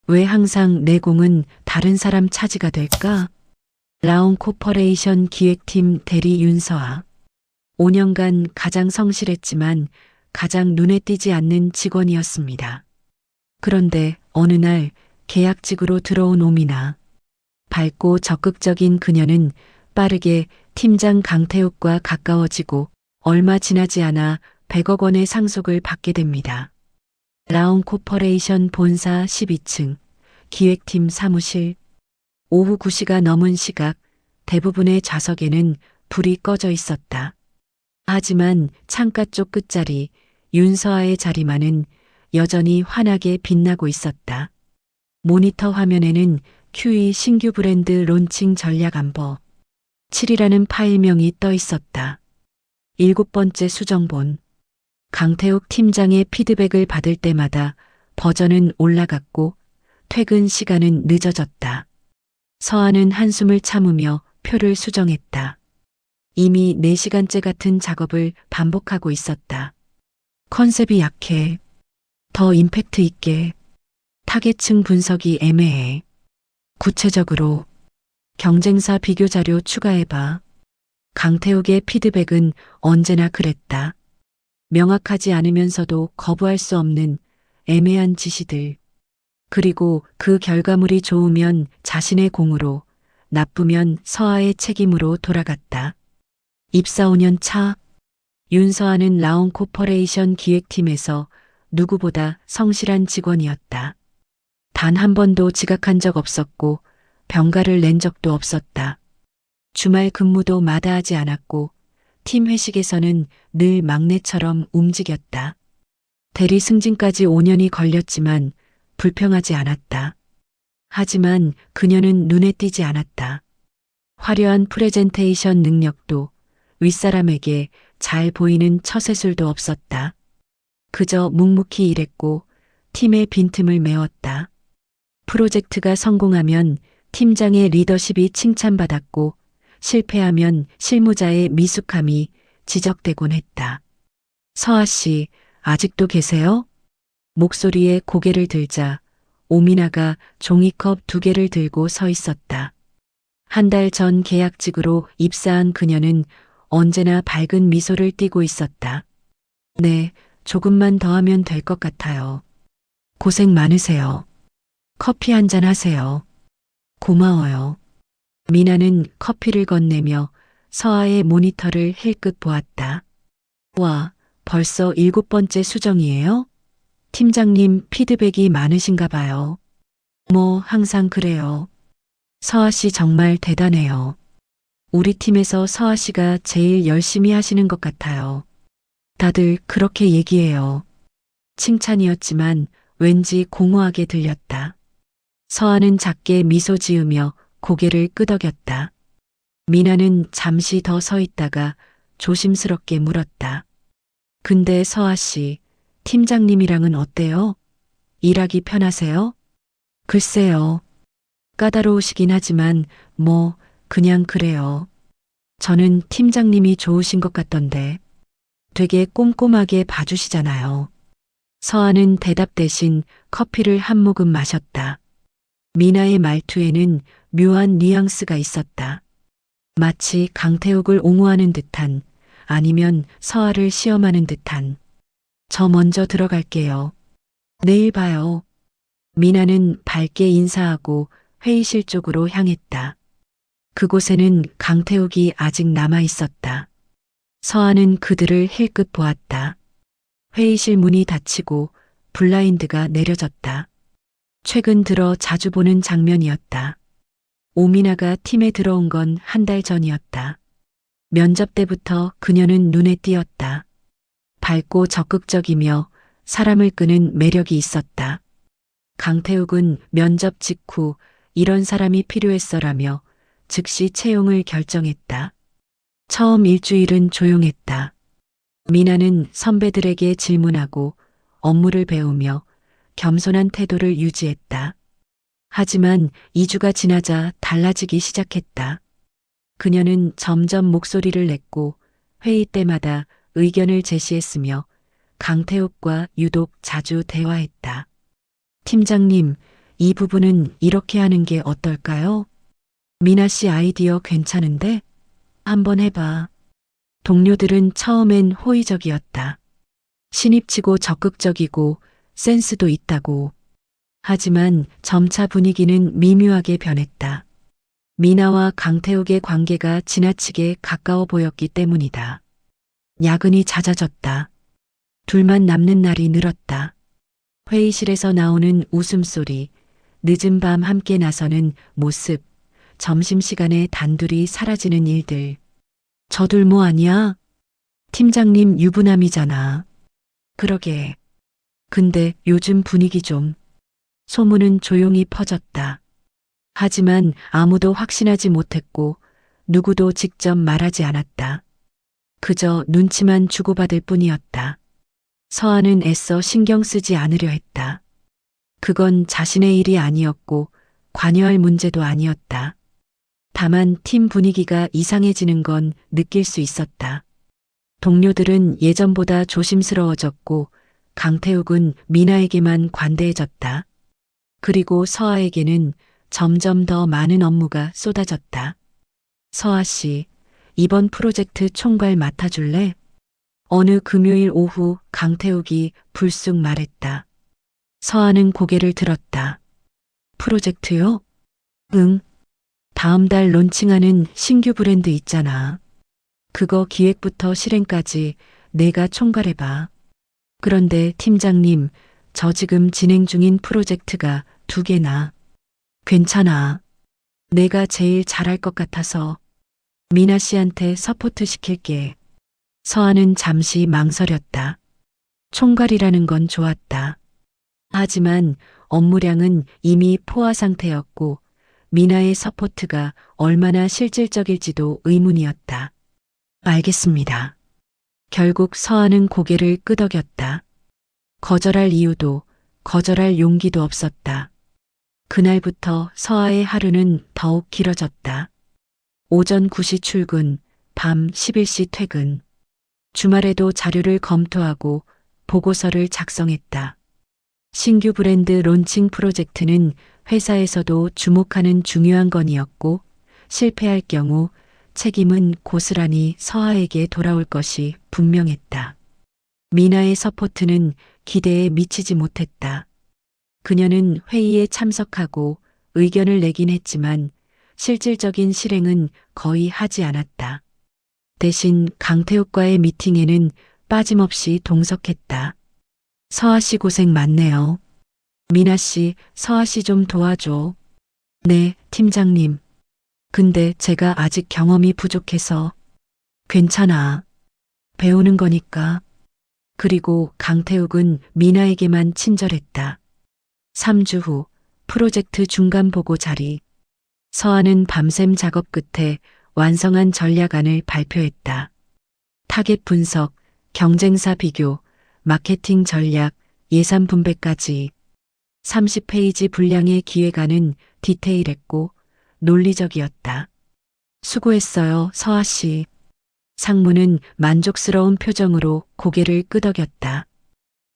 왜 항상 내 공은 다른 사람 차지가 될까? 라온 코퍼레이션 기획팀 대리 윤서아. 5년간 가장 성실했지만 가장 눈에 띄지 않는 직원이었습니다. 그런데 어느 날 계약직으로 들어온 오미나. 밝고 적극적인 그녀는 빠르게 팀장 강태욱과 가까워지고 얼마 지나지 않아 100억 원의 상속을 받게 됩니다. 라온 코퍼레이션 본사 12층 기획팀 사무실. 오후 9시가 넘은 시각 대부분의 좌석에는 불이 꺼져 있었다. 하지만 창가 쪽 끝자리 윤서아의 자리만은 여전히 환하게 빛나고 있었다. 모니터 화면에는 QE 신규 브랜드 론칭 전략 안보 7이라는 파일명이 떠 있었다. 7번째 수정본. 강태욱 팀장의 피드백을 받을 때마다 버전은 올라갔고 퇴근 시간은 늦어졌다. 서아는 한숨을 참으며 표를 수정했다. 이미 4시간째 같은 작업을 반복하고 있었다. 컨셉이 약해. 더 임팩트 있게. 타겟층 분석이 애매해. 구체적으로 경쟁사 비교 자료 추가해봐. 강태욱의 피드백은 언제나 그랬다. 명확하지 않으면서도 거부할 수 없는 애매한 지시들. 그리고 그 결과물이 좋으면 자신의 공으로, 나쁘면 서아의 책임으로 돌아갔다. 입사 5년 차, 윤서아는 라온 코퍼레이션 기획팀에서 누구보다 성실한 직원이었다. 단 한 번도 지각한 적 없었고 병가를 낸 적도 없었다. 주말 근무도 마다하지 않았고 팀 회식에서는 늘 막내처럼 움직였다. 대리 승진까지 5년이 걸렸지만 불평하지 않았다. 하지만 그녀는 눈에 띄지 않았다. 화려한 프레젠테이션 능력도 윗사람에게 잘 보이는 처세술도 없었다. 그저 묵묵히 일했고 팀의 빈틈을 메웠다. 프로젝트가 성공하면 팀장의 리더십이 칭찬받았고 실패하면 실무자의 미숙함이 지적되곤 했다. 서아 씨, 아직도 계세요? 목소리에 고개를 들자 오미나가 종이컵 2개를 들고 서 있었다. 한 달 전 계약직으로 입사한 그녀는 언제나 밝은 미소를 띠고 있었다. 네, 조금만 더 하면 될 것 같아요. 고생 많으세요. 커피 한잔 하세요. 고마워요. 미나는 커피를 건네며 서아의 모니터를 힐끗 보았다. 와, 벌써 7번째 수정이에요? 팀장님 피드백이 많으신가 봐요. 뭐 항상 그래요. 서아 씨 정말 대단해요. 우리 팀에서 서아 씨가 제일 열심히 하시는 것 같아요. 다들 그렇게 얘기해요. 칭찬이었지만 왠지 공허하게 들렸다. 서아는 작게 미소 지으며 고개를 끄덕였다. 미나는 잠시 더 서 있다가 조심스럽게 물었다. 근데 서아 씨, 팀장님이랑은 어때요? 일하기 편하세요? 글쎄요. 까다로우시긴 하지만 뭐 그냥 그래요. 저는 팀장님이 좋으신 것 같던데. 되게 꼼꼼하게 봐주시잖아요. 서아는 대답 대신 커피를 한 모금 마셨다. 미나의 말투에는 묘한 뉘앙스가 있었다. 마치 강태욱을 옹호하는 듯한, 아니면 서아를 시험하는 듯한. 저 먼저 들어갈게요. 내일 봐요. 미나는 밝게 인사하고 회의실 쪽으로 향했다. 그곳에는 강태욱이 아직 남아 있었다. 서아는 그들을 힐끗 보았다. 회의실 문이 닫히고 블라인드가 내려졌다. 최근 들어 자주 보는 장면이었다. 오미나가 팀에 들어온 건 한 달 전이었다. 면접 때부터 그녀는 눈에 띄었다. 밝고 적극적이며 사람을 끄는 매력이 있었다. 강태욱은 면접 직후 이런 사람이 필요했어라며 즉시 채용을 결정했다. 처음 일주일은 조용했다. 미나는 선배들에게 질문하고 업무를 배우며 겸손한 태도를 유지했다. 하지만 2주가 지나자 달라지기 시작했다. 그녀는 점점 목소리를 냈고 회의 때마다 의견을 제시했으며 강태욱과 유독 자주 대화했다. 팀장님, 이 부분은 이렇게 하는 게 어떨까요? 미나 씨 아이디어 괜찮은데? 한번 해봐. 동료들은 처음엔 호의적이었다. 신입치고 적극적이고 센스도 있다고. 하지만 점차 분위기는 미묘하게 변했다. 미나와 강태욱의 관계가 지나치게 가까워 보였기 때문이다. 야근이 잦아졌다. 둘만 남는 날이 늘었다. 회의실에서 나오는 웃음소리, 늦은 밤 함께 나서는 모습, 점심시간에 단둘이 사라지는 일들. 저들 뭐 아니야? 팀장님 유부남이잖아. 그러게. 근데 요즘 분위기 좀. 소문은 조용히 퍼졌다. 하지만 아무도 확신하지 못했고 누구도 직접 말하지 않았다. 그저 눈치만 주고받을 뿐이었다. 서한은 애써 신경 쓰지 않으려 했다. 그건 자신의 일이 아니었고 관여할 문제도 아니었다. 다만 팀 분위기가 이상해지는 건 느낄 수 있었다. 동료들은 예전보다 조심스러워졌고 강태욱은 미나에게만 관대해졌다. 그리고 서아에게는 점점 더 많은 업무가 쏟아졌다. 서아 씨, 이번 프로젝트 총괄 맡아줄래? 어느 금요일 오후 강태욱이 불쑥 말했다. 서아는 고개를 들었다. 프로젝트요? 응. 다음 달 론칭하는 신규 브랜드 있잖아. 그거 기획부터 실행까지 내가 총괄해봐. 그런데 팀장님, 저 지금 진행 중인 프로젝트가 2개나. 괜찮아. 내가 제일 잘할 것 같아서 미나 씨한테 서포트 시킬게. 서아는 잠시 망설였다. 총괄이라는 건 좋았다. 하지만 업무량은 이미 포화 상태였고 미나의 서포트가 얼마나 실질적일지도 의문이었다. 알겠습니다. 결국 서아는 고개를 끄덕였다. 거절할 이유도 거절할 용기도 없었다. 그날부터 서아의 하루는 더욱 길어졌다. 오전 9시 출근, 밤 11시 퇴근. 주말에도 자료를 검토하고 보고서를 작성했다. 신규 브랜드 론칭 프로젝트는 회사에서도 주목하는 중요한 건이었고 실패할 경우 책임은 고스란히 서아에게 돌아올 것이 분명했다. 미나의 서포트는 기대에 미치지 못했다. 그녀는 회의에 참석하고 의견을 내긴 했지만 실질적인 실행은 거의 하지 않았다. 대신 강태욱과의 미팅에는 빠짐없이 동석했다. 서아 씨 고생 많네요. 미나 씨, 서아 씨 좀 도와줘. 네, 팀장님. 근데 제가 아직 경험이 부족해서. 괜찮아. 배우는 거니까. 그리고 강태욱은 미나에게만 친절했다. 3주 후 프로젝트 중간 보고 자리. 서아는 밤샘 작업 끝에 완성한 전략안을 발표했다. 타겟 분석, 경쟁사 비교, 마케팅 전략, 예산 분배까지 30페이지 분량의 기획안은 디테일했고 논리적이었다. 수고했어요, 서아 씨. 상무는 만족스러운 표정으로 고개를 끄덕였다.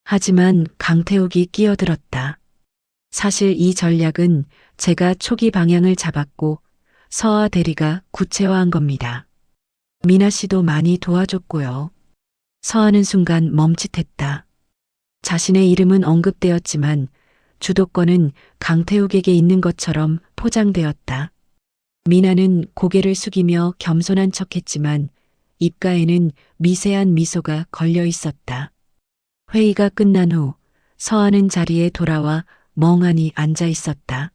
하지만 강태욱이 끼어들었다. 사실 이 전략은 제가 초기 방향을 잡았고 서아 대리가 구체화한 겁니다. 미나 씨도 많이 도와줬고요. 서아는 순간 멈칫했다. 자신의 이름은 언급되었지만 주도권은 강태욱에게 있는 것처럼 포장되었다. 미나는 고개를 숙이며 겸손한 척했지만 입가에는 미세한 미소가 걸려 있었다. 회의가 끝난 후 서아는 자리에 돌아와 멍하니 앉아 있었다.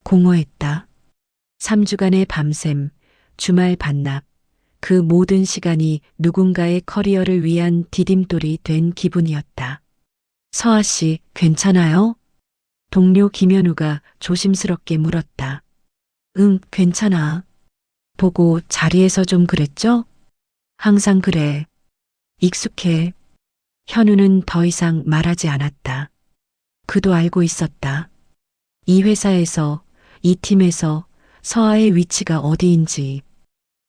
공허했다. 3주간의 밤샘, 주말 반납, 그 모든 시간이 누군가의 커리어를 위한 디딤돌이 된 기분이었다. 서아 씨, 괜찮아요? 동료 김현우가 조심스럽게 물었다. 응, 괜찮아. 보고 자리에서 좀 그랬죠? 항상 그래. 익숙해. 현우는 더 이상 말하지 않았다. 그도 알고 있었다. 이 회사에서, 이 팀에서 서아의 위치가 어디인지.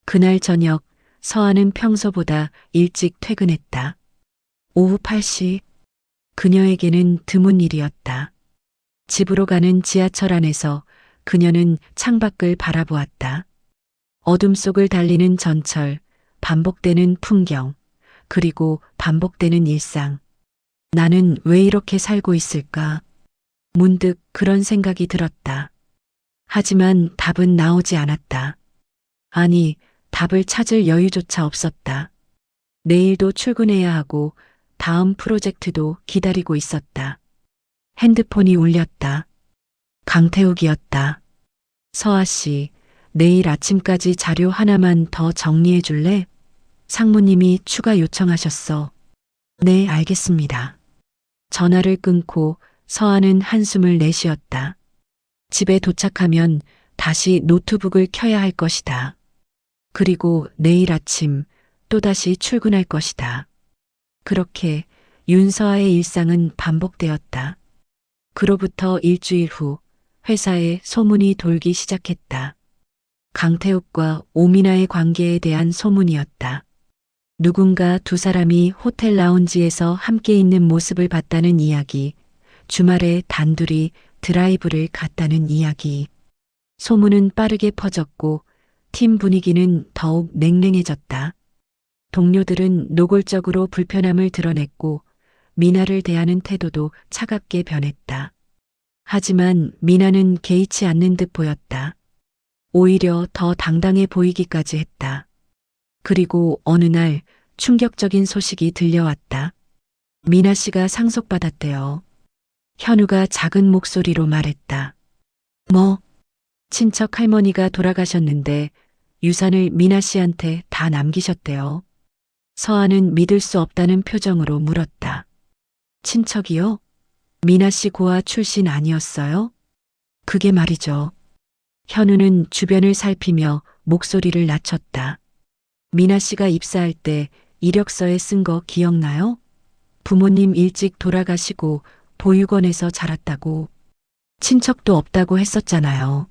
그날 저녁 서아는 평소보다 일찍 퇴근했다. 오후 8시. 그녀에게는 드문 일이었다. 집으로 가는 지하철 안에서 그녀는 창밖을 바라보았다. 어둠 속을 달리는 전철, 반복되는 풍경, 그리고 반복되는 일상. 나는 왜 이렇게 살고 있을까? 문득 그런 생각이 들었다. 하지만 답은 나오지 않았다. 아니, 답을 찾을 여유조차 없었다. 내일도 출근해야 하고 다음 프로젝트도 기다리고 있었다. 핸드폰이 울렸다. 강태욱이었다. 서아 씨, 내일 아침까지 자료 하나만 더 정리해 줄래? 상무님이 추가 요청하셨어. 네, 알겠습니다. 전화를 끊고 서아는 한숨을 내쉬었다. 집에 도착하면 다시 노트북을 켜야 할 것이다. 그리고 내일 아침 또다시 출근할 것이다. 그렇게 윤서아의 일상은 반복되었다. 그로부터 일주일 후 회사에 소문이 돌기 시작했다. 강태욱과 오미나의 관계에 대한 소문이었다. 누군가 두 사람이 호텔 라운지에서 함께 있는 모습을 봤다는 이야기, 주말에 단둘이 드라이브를 갔다는 이야기. 소문은 빠르게 퍼졌고 팀 분위기는 더욱 냉랭해졌다. 동료들은 노골적으로 불편함을 드러냈고 미나를 대하는 태도도 차갑게 변했다. 하지만 미나는 개의치 않는 듯 보였다. 오히려 더 당당해 보이기까지 했다. 그리고 어느 날 충격적인 소식이 들려왔다. 미나 씨가 상속받았대요. 현우가 작은 목소리로 말했다. 뭐? 친척 할머니가 돌아가셨는데 유산을 미나 씨한테 다 남기셨대요. 서아는 믿을 수 없다는 표정으로 물었다. 친척이요? 미나 씨 고아 출신 아니었어요? 그게 말이죠. 현우는 주변을 살피며 목소리를 낮췄다. 미나 씨가 입사할 때 이력서에 쓴 거 기억나요? 부모님 일찍 돌아가시고 보육원에서 자랐다고. 친척도 없다고 했었잖아요.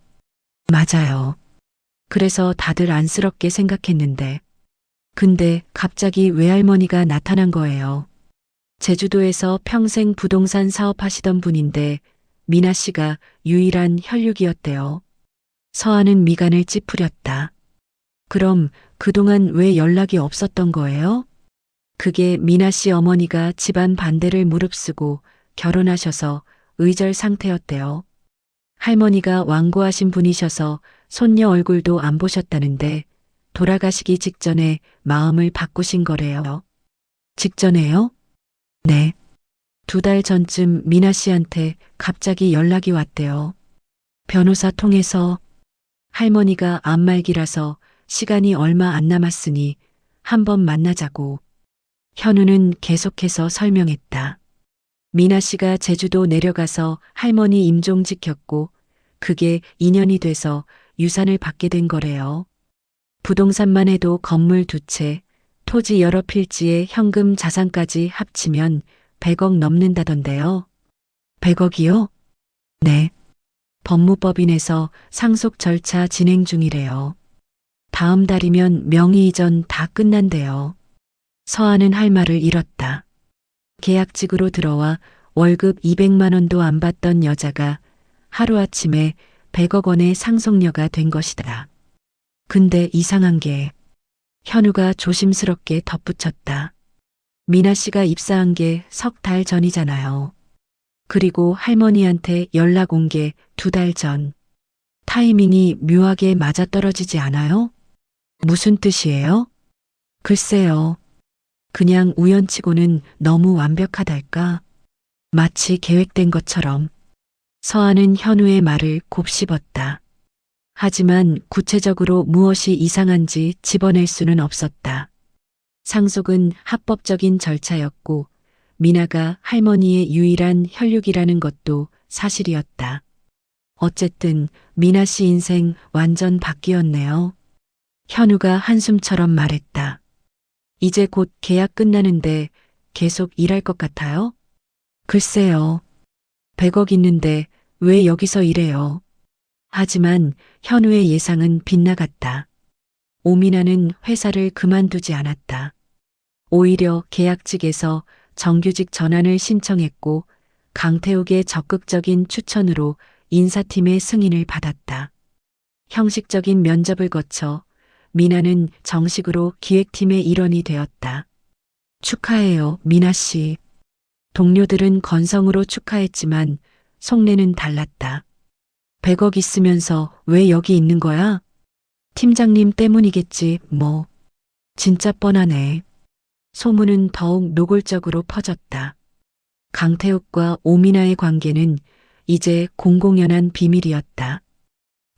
맞아요. 그래서 다들 안쓰럽게 생각했는데. 근데 갑자기 외할머니가 나타난 거예요. 제주도에서 평생 부동산 사업하시던 분인데 미나 씨가 유일한 혈육이었대요. 서아는 미간을 찌푸렸다. 그럼 그동안 왜 연락이 없었던 거예요? 그게 미나 씨 어머니가 집안 반대를 무릅쓰고 결혼하셔서 의절 상태였대요. 할머니가 완고하신 분이셔서 손녀 얼굴도 안 보셨다는데 돌아가시기 직전에 마음을 바꾸신 거래요. 직전에요? 네. 2달 전쯤 미나 씨한테 갑자기 연락이 왔대요. 변호사 통해서 할머니가 암말기라서 시간이 얼마 안 남았으니 한번 만나자고. 현우는 계속해서 설명했다. 미나 씨가 제주도 내려가서 할머니 임종 지켰고 그게 인연이 돼서 유산을 받게 된 거래요. 부동산만 해도 건물 2채, 토지 여러 필지에 현금 자산까지 합치면 100억 넘는다던데요. 100억이요? 네. 법무법인에서 상속 절차 진행 중이래요. 다음 달이면 명의 이전 다 끝난대요. 서아는 할 말을 잃었다. 계약직으로 들어와 월급 200만 원도 안 받던 여자가 하루아침에 100억 원의 상속녀가 된 것이다. 근데 이상한 게 현우가 조심스럽게 덧붙였다. 미나 씨가 입사한 게 3달 전이잖아요. 그리고 할머니한테 연락 온 게 2달 전. 타이밍이 묘하게 맞아떨어지지 않아요? 무슨 뜻이에요? 글쎄요. 그냥 우연치고는 너무 완벽하달까? 마치 계획된 것처럼. 서아는 현우의 말을 곱씹었다. 하지만 구체적으로 무엇이 이상한지 집어낼 수는 없었다. 상속은 합법적인 절차였고 미나가 할머니의 유일한 혈육이라는 것도 사실이었다. 어쨌든 미나 씨 인생 완전 바뀌었네요. 현우가 한숨처럼 말했다. 이제 곧 계약 끝나는데 계속 일할 것 같아요? 글쎄요. 100억 있는데 왜 여기서 일해요? 하지만 현우의 예상은 빗나갔다. 오미나는 회사를 그만두지 않았다. 오히려 계약직에서 정규직 전환을 신청했고 강태욱의 적극적인 추천으로 인사팀의 승인을 받았다. 형식적인 면접을 거쳐 미나는 정식으로 기획팀의 일원이 되었다. 축하해요, 미나 씨. 동료들은 건성으로 축하했지만 속내는 달랐다. 100억 있으면서 왜 여기 있는 거야? 팀장님 때문이겠지, 뭐. 진짜 뻔하네. 소문은 더욱 노골적으로 퍼졌다. 강태욱과 오미나의 관계는 이제 공공연한 비밀이었다.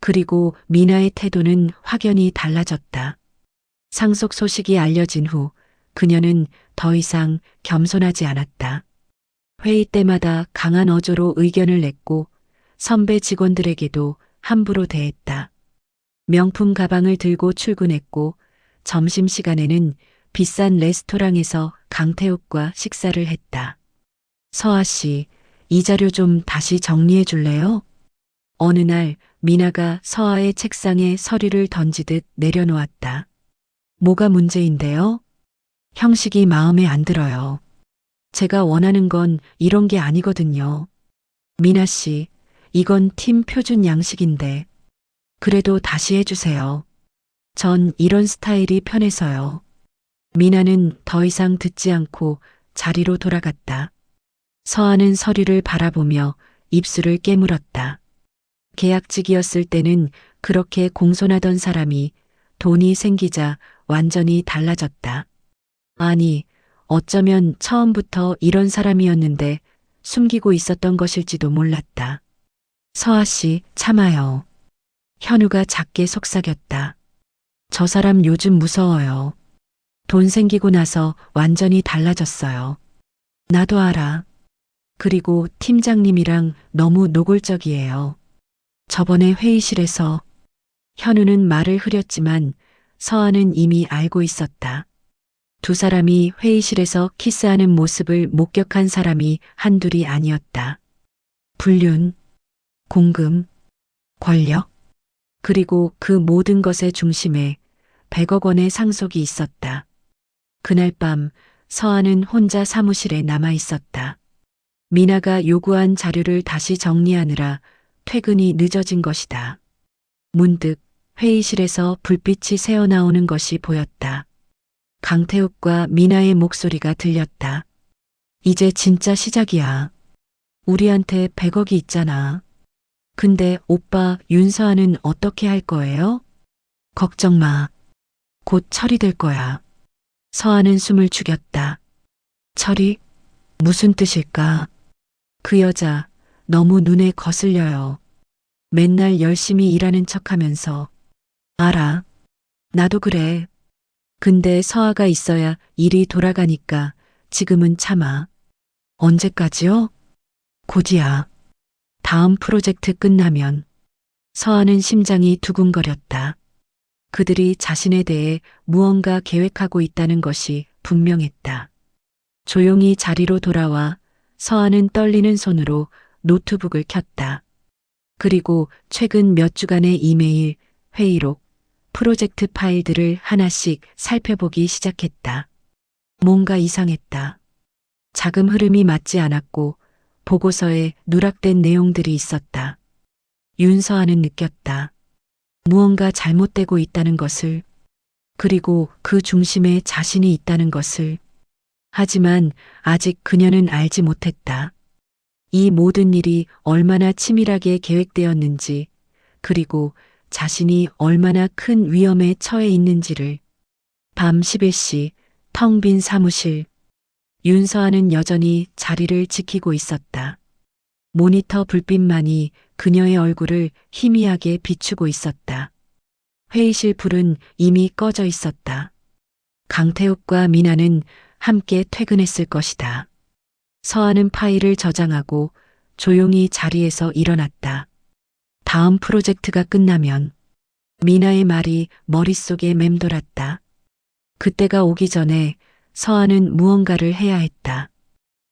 그리고 미나의 태도는 확연히 달라졌다. 상속 소식이 알려진 후 그녀는 더 이상 겸손하지 않았다. 회의 때마다 강한 어조로 의견을 냈고 선배 직원들에게도 함부로 대했다. 명품 가방을 들고 출근했고 점심시간에는 비싼 레스토랑에서 강태욱과 식사를 했다. 서아 씨, 이 자료 좀 다시 정리해 줄래요? 어느 날 미나가 서아의 책상에 서류를 던지듯 내려놓았다. 뭐가 문제인데요? 형식이 마음에 안 들어요. 제가 원하는 건 이런 게 아니거든요. 미나 씨, 이건 팀 표준 양식인데. 그래도 다시 해주세요. 전 이런 스타일이 편해서요. 미나는 더 이상 듣지 않고 자리로 돌아갔다. 서아는 서류를 바라보며 입술을 깨물었다. 계약직이었을 때는 그렇게 공손하던 사람이 돈이 생기자 완전히 달라졌다. 아니, 어쩌면 처음부터 이런 사람이었는데 숨기고 있었던 것일지도 몰랐다. 서아 씨, 참아요. 현우가 작게 속삭였다. 저 사람 요즘 무서워요. 돈 생기고 나서 완전히 달라졌어요. 나도 알아. 그리고 팀장님이랑 너무 노골적이에요. 저번에 회의실에서 현우는 말을 흐렸지만 서아는 이미 알고 있었다. 두 사람이 회의실에서 키스하는 모습을 목격한 사람이 한둘이 아니었다. 불륜, 공금, 권력, 그리고 그 모든 것의 중심에 100억 원의 상속이 있었다. 그날 밤 서아는 혼자 사무실에 남아 있었다. 미나가 요구한 자료를 다시 정리하느라 퇴근이 늦어진 것이다. 문득 회의실에서 불빛이 새어나오는 것이 보였다. 강태욱과 미나의 목소리가 들렸다. 이제 진짜 시작이야. 우리한테 100억이 있잖아. 근데 오빠 윤서아는 어떻게 할 거예요? 걱정 마. 곧 처리될 거야. 서아는 숨을 죽였다. 처리? 무슨 뜻일까? 그 여자 너무 눈에 거슬려요. 맨날 열심히 일하는 척하면서. 알아. 나도 그래. 근데 서아가 있어야 일이 돌아가니까 지금은 참아. 언제까지요? 곧이야. 다음 프로젝트 끝나면. 서아는 심장이 두근거렸다. 그들이 자신에 대해 무언가 계획하고 있다는 것이 분명했다. 조용히 자리로 돌아와 서아는 떨리는 손으로 노트북을 켰다. 그리고 최근 몇 주간의 이메일, 회의록, 프로젝트 파일들을 하나씩 살펴보기 시작했다. 뭔가 이상했다. 자금 흐름이 맞지 않았고 보고서에 누락된 내용들이 있었다. 윤서아는 느꼈다. 무언가 잘못되고 있다는 것을, 그리고 그 중심에 자신이 있다는 것을. 하지만 아직 그녀는 알지 못했다. 이 모든 일이 얼마나 치밀하게 계획되었는지, 그리고 자신이 얼마나 큰 위험에 처해 있는지를. 밤 11시 텅 빈 사무실. 윤서아는 여전히 자리를 지키고 있었다. 모니터 불빛만이 그녀의 얼굴을 희미하게 비추고 있었다. 회의실 불은 이미 꺼져 있었다. 강태욱과 미나는 함께 퇴근했을 것이다. 서아는 파일을 저장하고 조용히 자리에서 일어났다. 다음 프로젝트가 끝나면. 미나의 말이 머릿속에 맴돌았다. 그때가 오기 전에 서아는 무언가를 해야 했다.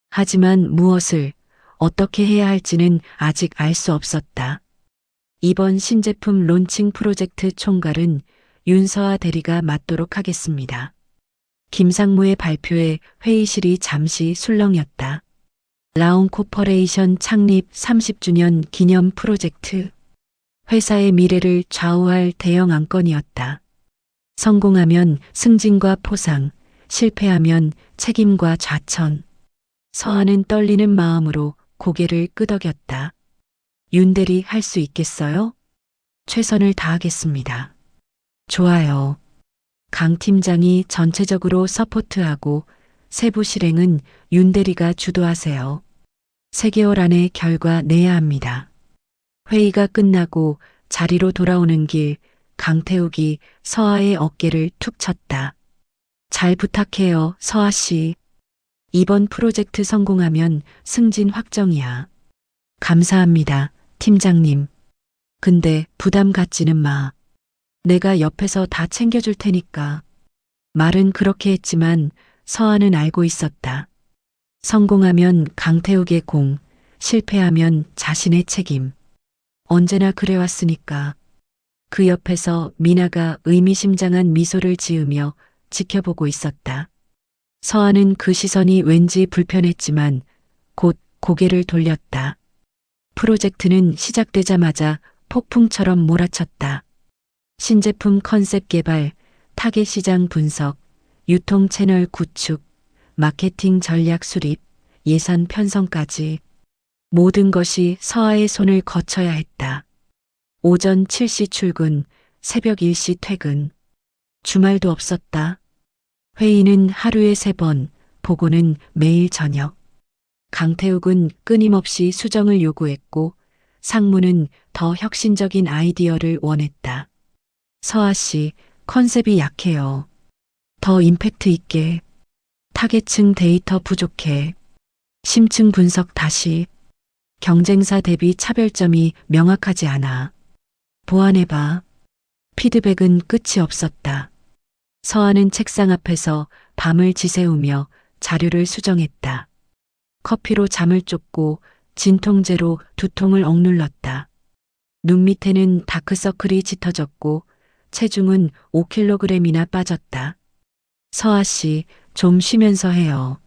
하지만 무엇을, 어떻게 해야 할지는 아직 알 수 없었다. 이번 신제품 론칭 프로젝트 총괄은 윤서아 대리가 맡도록 하겠습니다. 김상무의 발표에 회의실이 잠시 술렁였다. 라온 코퍼레이션 창립 30주년 기념 프로젝트. 회사의 미래를 좌우할 대형 안건이었다. 성공하면 승진과 포상, 실패하면 책임과 좌천. 서한은 떨리는 마음으로 고개를 끄덕였다. 윤대리 할 수 있겠어요? 최선을 다하겠습니다. 좋아요. 강 팀장이 전체적으로 서포트하고 세부 실행은 윤대리가 주도하세요. 3개월 안에 결과 내야 합니다. 회의가 끝나고 자리로 돌아오는 길, 강태욱이 서아의 어깨를 툭 쳤다. 잘 부탁해요, 서아 씨. 이번 프로젝트 성공하면 승진 확정이야. 감사합니다, 팀장님. 근데 부담 갖지는 마. 내가 옆에서 다 챙겨줄 테니까. 말은 그렇게 했지만 서아는 알고 있었다. 성공하면 강태욱의 공, 실패하면 자신의 책임. 언제나 그래왔으니까. 그 옆에서 미나가 의미심장한 미소를 지으며 지켜보고 있었다. 서아는 그 시선이 왠지 불편했지만 곧 고개를 돌렸다. 프로젝트는 시작되자마자 폭풍처럼 몰아쳤다. 신제품 컨셉 개발, 타겟 시장 분석, 유통 채널 구축, 마케팅 전략 수립, 예산 편성까지 모든 것이 서아의 손을 거쳐야 했다. 오전 7시 출근, 새벽 1시 퇴근. 주말도 없었다. 회의는 하루에 3번, 보고는 매일 저녁. 강태욱은 끊임없이 수정을 요구했고 상무는 더 혁신적인 아이디어를 원했다. 서아 씨, 컨셉이 약해요. 더 임팩트 있게. 타겟층 데이터 부족해. 심층 분석 다시. 경쟁사 대비 차별점이 명확하지 않아. 보완해봐. 피드백은 끝이 없었다. 서아는 책상 앞에서 밤을 지새우며 자료를 수정했다. 커피로 잠을 쫓고 진통제로 두통을 억눌렀다. 눈 밑에는 다크서클이 짙어졌고 체중은 5kg이나 빠졌다. 서아 씨, 좀 쉬면서 해요.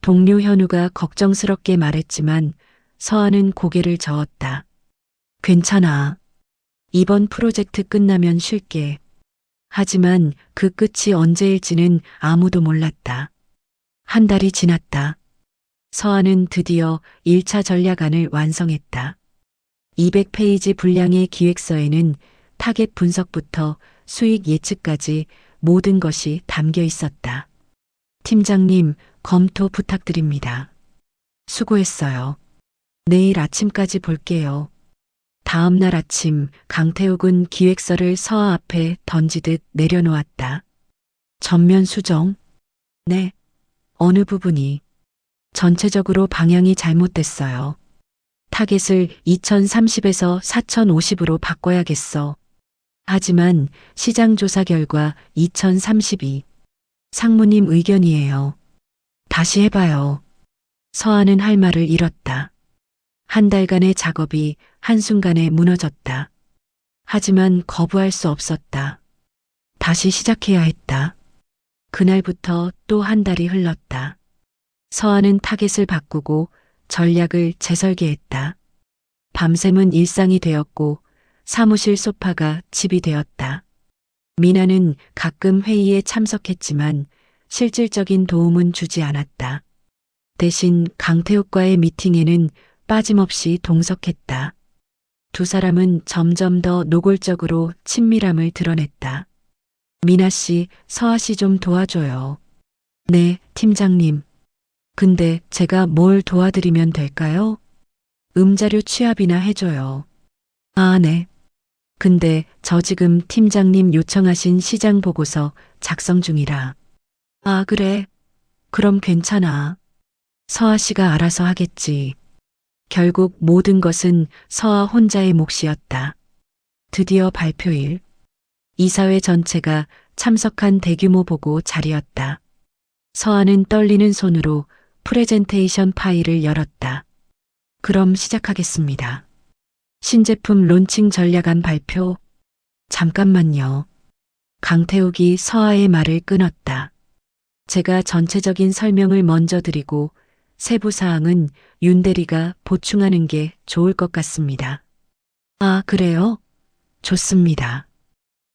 동료 현우가 걱정스럽게 말했지만 서아는 고개를 저었다. 괜찮아. 이번 프로젝트 끝나면 쉴게. 하지만 그 끝이 언제일지는 아무도 몰랐다. 한 달이 지났다. 서아는 드디어 1차 전략안을 완성했다. 200페이지 분량의 기획서에는 타겟 분석부터 수익 예측까지 모든 것이 담겨 있었다. 팀장님, 검토 부탁드립니다. 수고했어요. 내일 아침까지 볼게요. 다음 날 아침 강태욱은 기획서를 서아 앞에 던지듯 내려놓았다. 전면 수정? 네. 어느 부분이? 전체적으로 방향이 잘못됐어요. 타겟을 2030에서 4050으로 바꿔야겠어. 하지만 시장 조사 결과 2032. 상무님 의견이에요. 다시 해봐요. 서아는 할 말을 잃었다. 한 달간의 작업이 한순간에 무너졌다. 하지만 거부할 수 없었다. 다시 시작해야 했다. 그날부터 또 한 달이 흘렀다. 서아는 타겟을 바꾸고 전략을 재설계했다. 밤샘은 일상이 되었고 사무실 소파가 집이 되었다. 미나는 가끔 회의에 참석했지만 실질적인 도움은 주지 않았다. 대신 강태욱과의 미팅에는 빠짐없이 동석했다. 두 사람은 점점 더 노골적으로 친밀함을 드러냈다. 미나 씨, 서아 씨 좀 도와줘요. 네, 팀장님. 근데 제가 뭘 도와드리면 될까요? 음자료 취합이나 해줘요. 아, 네. 근데 저 지금 팀장님 요청하신 시장 보고서 작성 중이라. 아, 그래. 그럼 괜찮아. 서아 씨가 알아서 하겠지. 결국 모든 것은 서아 혼자의 몫이었다. 드디어 발표일. 이사회 전체가 참석한 대규모 보고 자리였다. 서아는 떨리는 손으로 프레젠테이션 파일을 열었다. 그럼 시작하겠습니다. 신제품 론칭 전략안 발표. 잠깐만요. 강태욱이 서아의 말을 끊었다. 제가 전체적인 설명을 먼저 드리고 세부 사항은 윤 대리가 보충하는 게 좋을 것 같습니다. 아, 그래요? 좋습니다.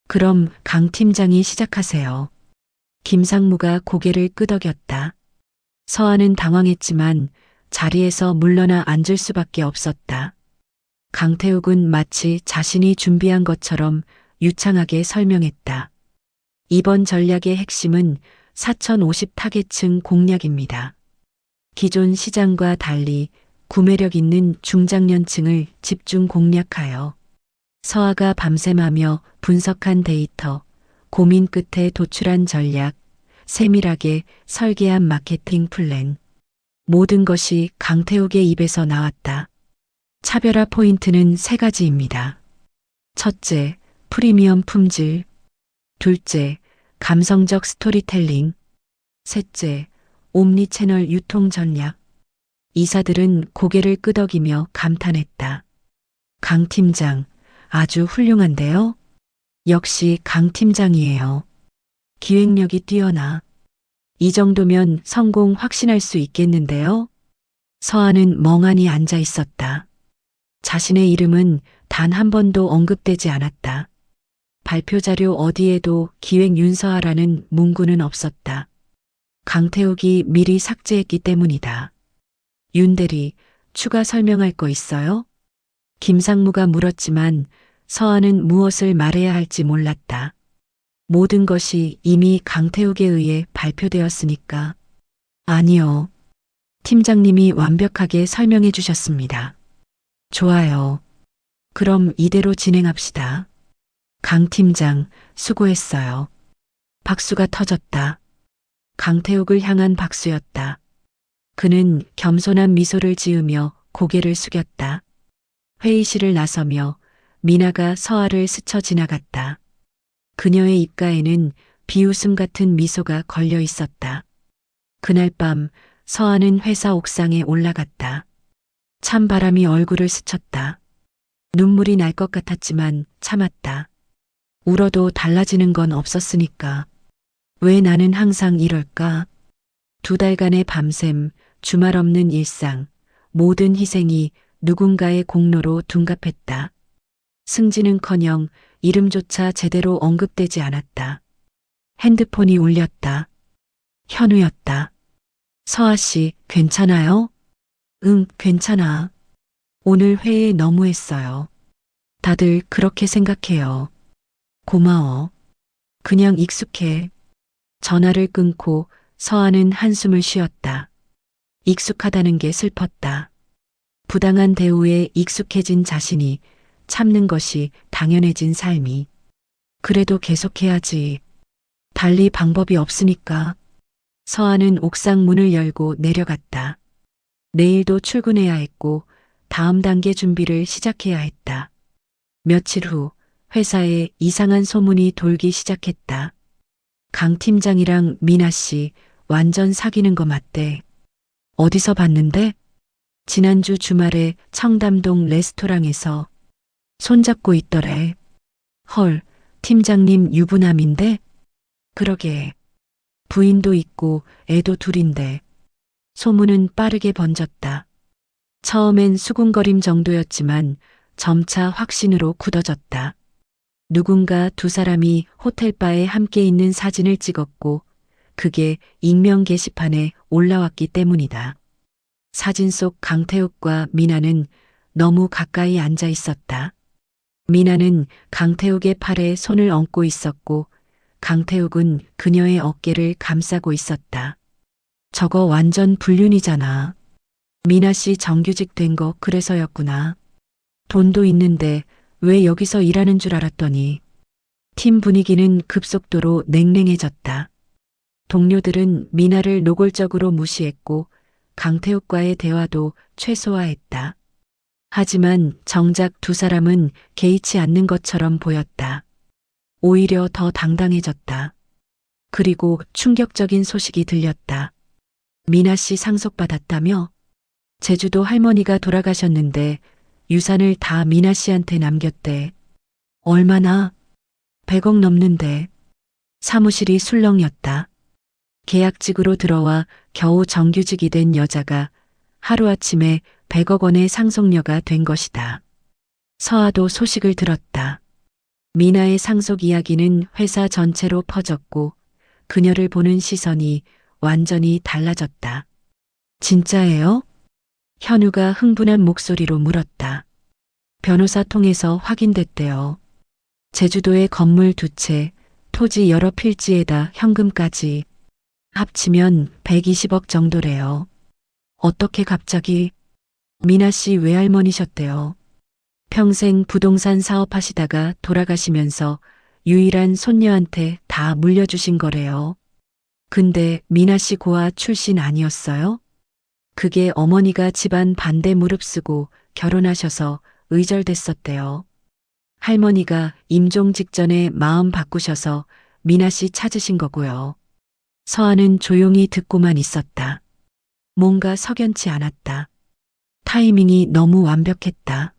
그럼 강 팀장이 시작하세요. 김상무가 고개를 끄덕였다. 서한은 당황했지만 자리에서 물러나 앉을 수밖에 없었다. 강태욱은 마치 자신이 준비한 것처럼 유창하게 설명했다. 이번 전략의 핵심은 4050 타겟층 공략입니다. 기존 시장과 달리 구매력 있는 중장년층을 집중 공략하여 서아가 밤샘하며 분석한 데이터, 고민 끝에 도출한 전략, 세밀하게 설계한 마케팅 플랜. 모든 것이 강태욱의 입에서 나왔다. 차별화 포인트는 세 가지입니다. 첫째, 프리미엄 품질. 둘째, 감성적 스토리텔링. 셋째, 옴니채널 유통 전략. 이사들은 고개를 끄덕이며 감탄했다. 강 팀장, 아주 훌륭한데요? 역시 강 팀장이에요. 기획력이 뛰어나. 이 정도면 성공 확신할 수 있겠는데요? 서한은 멍하니 앉아 있었다. 자신의 이름은 단 한 번도 언급되지 않았다. 발표 자료 어디에도 기획 윤서하라는 문구는 없었다. 강태욱이 미리 삭제했기 때문이다. 윤 대리, 추가 설명할 거 있어요? 김상무가 물었지만 서한은 무엇을 말해야 할지 몰랐다. 모든 것이 이미 강태욱에 의해 발표되었으니까. 아니요. 팀장님이 완벽하게 설명해 주셨습니다. 좋아요. 그럼 이대로 진행합시다. 강 팀장, 수고했어요. 박수가 터졌다. 강태욱을 향한 박수였다. 그는 겸손한 미소를 지으며 고개를 숙였다. 회의실을 나서며 미나가 서아를 스쳐 지나갔다. 그녀의 입가에는 비웃음 같은 미소가 걸려 있었다. 그날 밤 서아는 회사 옥상에 올라갔다. 찬바람이 얼굴을 스쳤다. 눈물이 날 것 같았지만 참았다. 울어도 달라지는 건 없었으니까. 왜 나는 항상 이럴까? 2달간의 밤샘, 주말 없는 일상, 모든 희생이 누군가의 공로로 둔갑했다. 승진은커녕 이름조차 제대로 언급되지 않았다. 핸드폰이 울렸다. 현우였다. 서아 씨, 괜찮아요? 응, 괜찮아. 오늘 회의 너무했어요. 다들 그렇게 생각해요. 고마워. 그냥 익숙해. 전화를 끊고 서아는 한숨을 쉬었다. 익숙하다는 게 슬펐다. 부당한 대우에 익숙해진 자신이 참는 것이 당연해진 삶이. 그래도 계속해야지. 달리 방법이 없으니까. 서아는 옥상 문을 열고 내려갔다. 내일도 출근해야 했고 다음 단계 준비를 시작해야 했다. 며칠 후 회사에 이상한 소문이 돌기 시작했다. 강 팀장이랑 미나 씨 완전 사귀는 거 맞대. 어디서 봤는데? 지난주 주말에 청담동 레스토랑에서 손잡고 있더래. 헐, 팀장님 유부남인데? 그러게. 부인도 있고 애도 둘인데. 소문은 빠르게 번졌다. 처음엔 수군거림 정도였지만 점차 확신으로 굳어졌다. 누군가 2사람이 호텔바에 함께 있는 사진을 찍었고 그게 익명 게시판에 올라왔기 때문이다. 사진 속 강태욱과 미나는 너무 가까이 앉아 있었다. 미나는 강태욱의 팔에 손을 얹고 있었고 강태욱은 그녀의 어깨를 감싸고 있었다. 저거 완전 불륜이잖아. 미나 씨 정규직 된 거 그래서였구나. 돈도 있는데 왜 여기서 일하는 줄 알았더니. 팀 분위기는 급속도로 냉랭해졌다. 동료들은 미나를 노골적으로 무시했고 강태욱과의 대화도 최소화했다. 하지만 정작 2사람은 개의치 않는 것처럼 보였다. 오히려 더 당당해졌다. 그리고 충격적인 소식이 들렸다. 미나 씨 상속받았다며? 제주도 할머니가 돌아가셨는데 유산을 다 미나 씨한테 남겼대. 얼마나? 100억 넘는데. 사무실이 술렁였다. 계약직으로 들어와 겨우 정규직이 된 여자가 하루아침에 100억 원의 상속녀가 된 것이다. 서아도 소식을 들었다. 미나의 상속 이야기는 회사 전체로 퍼졌고 그녀를 보는 시선이 완전히 달라졌다. 진짜예요? 현우가 흥분한 목소리로 물었다. 변호사 통해서 확인됐대요. 제주도에 건물 2채, 토지 여러 필지에다 현금까지 합치면 120억 정도래요. 어떻게 갑자기? 미나 씨 외할머니셨대요. 평생 부동산 사업하시다가 돌아가시면서 유일한 손녀한테 다 물려주신 거래요. 근데 미나 씨 고아 출신 아니었어요? 그게 어머니가 집안 반대 무릅쓰고 결혼하셔서 의절됐었대요. 할머니가 임종 직전에 마음 바꾸셔서 미나 씨 찾으신 거고요. 서아는 조용히 듣고만 있었다. 뭔가 석연치 않았다. 타이밍이 너무 완벽했다.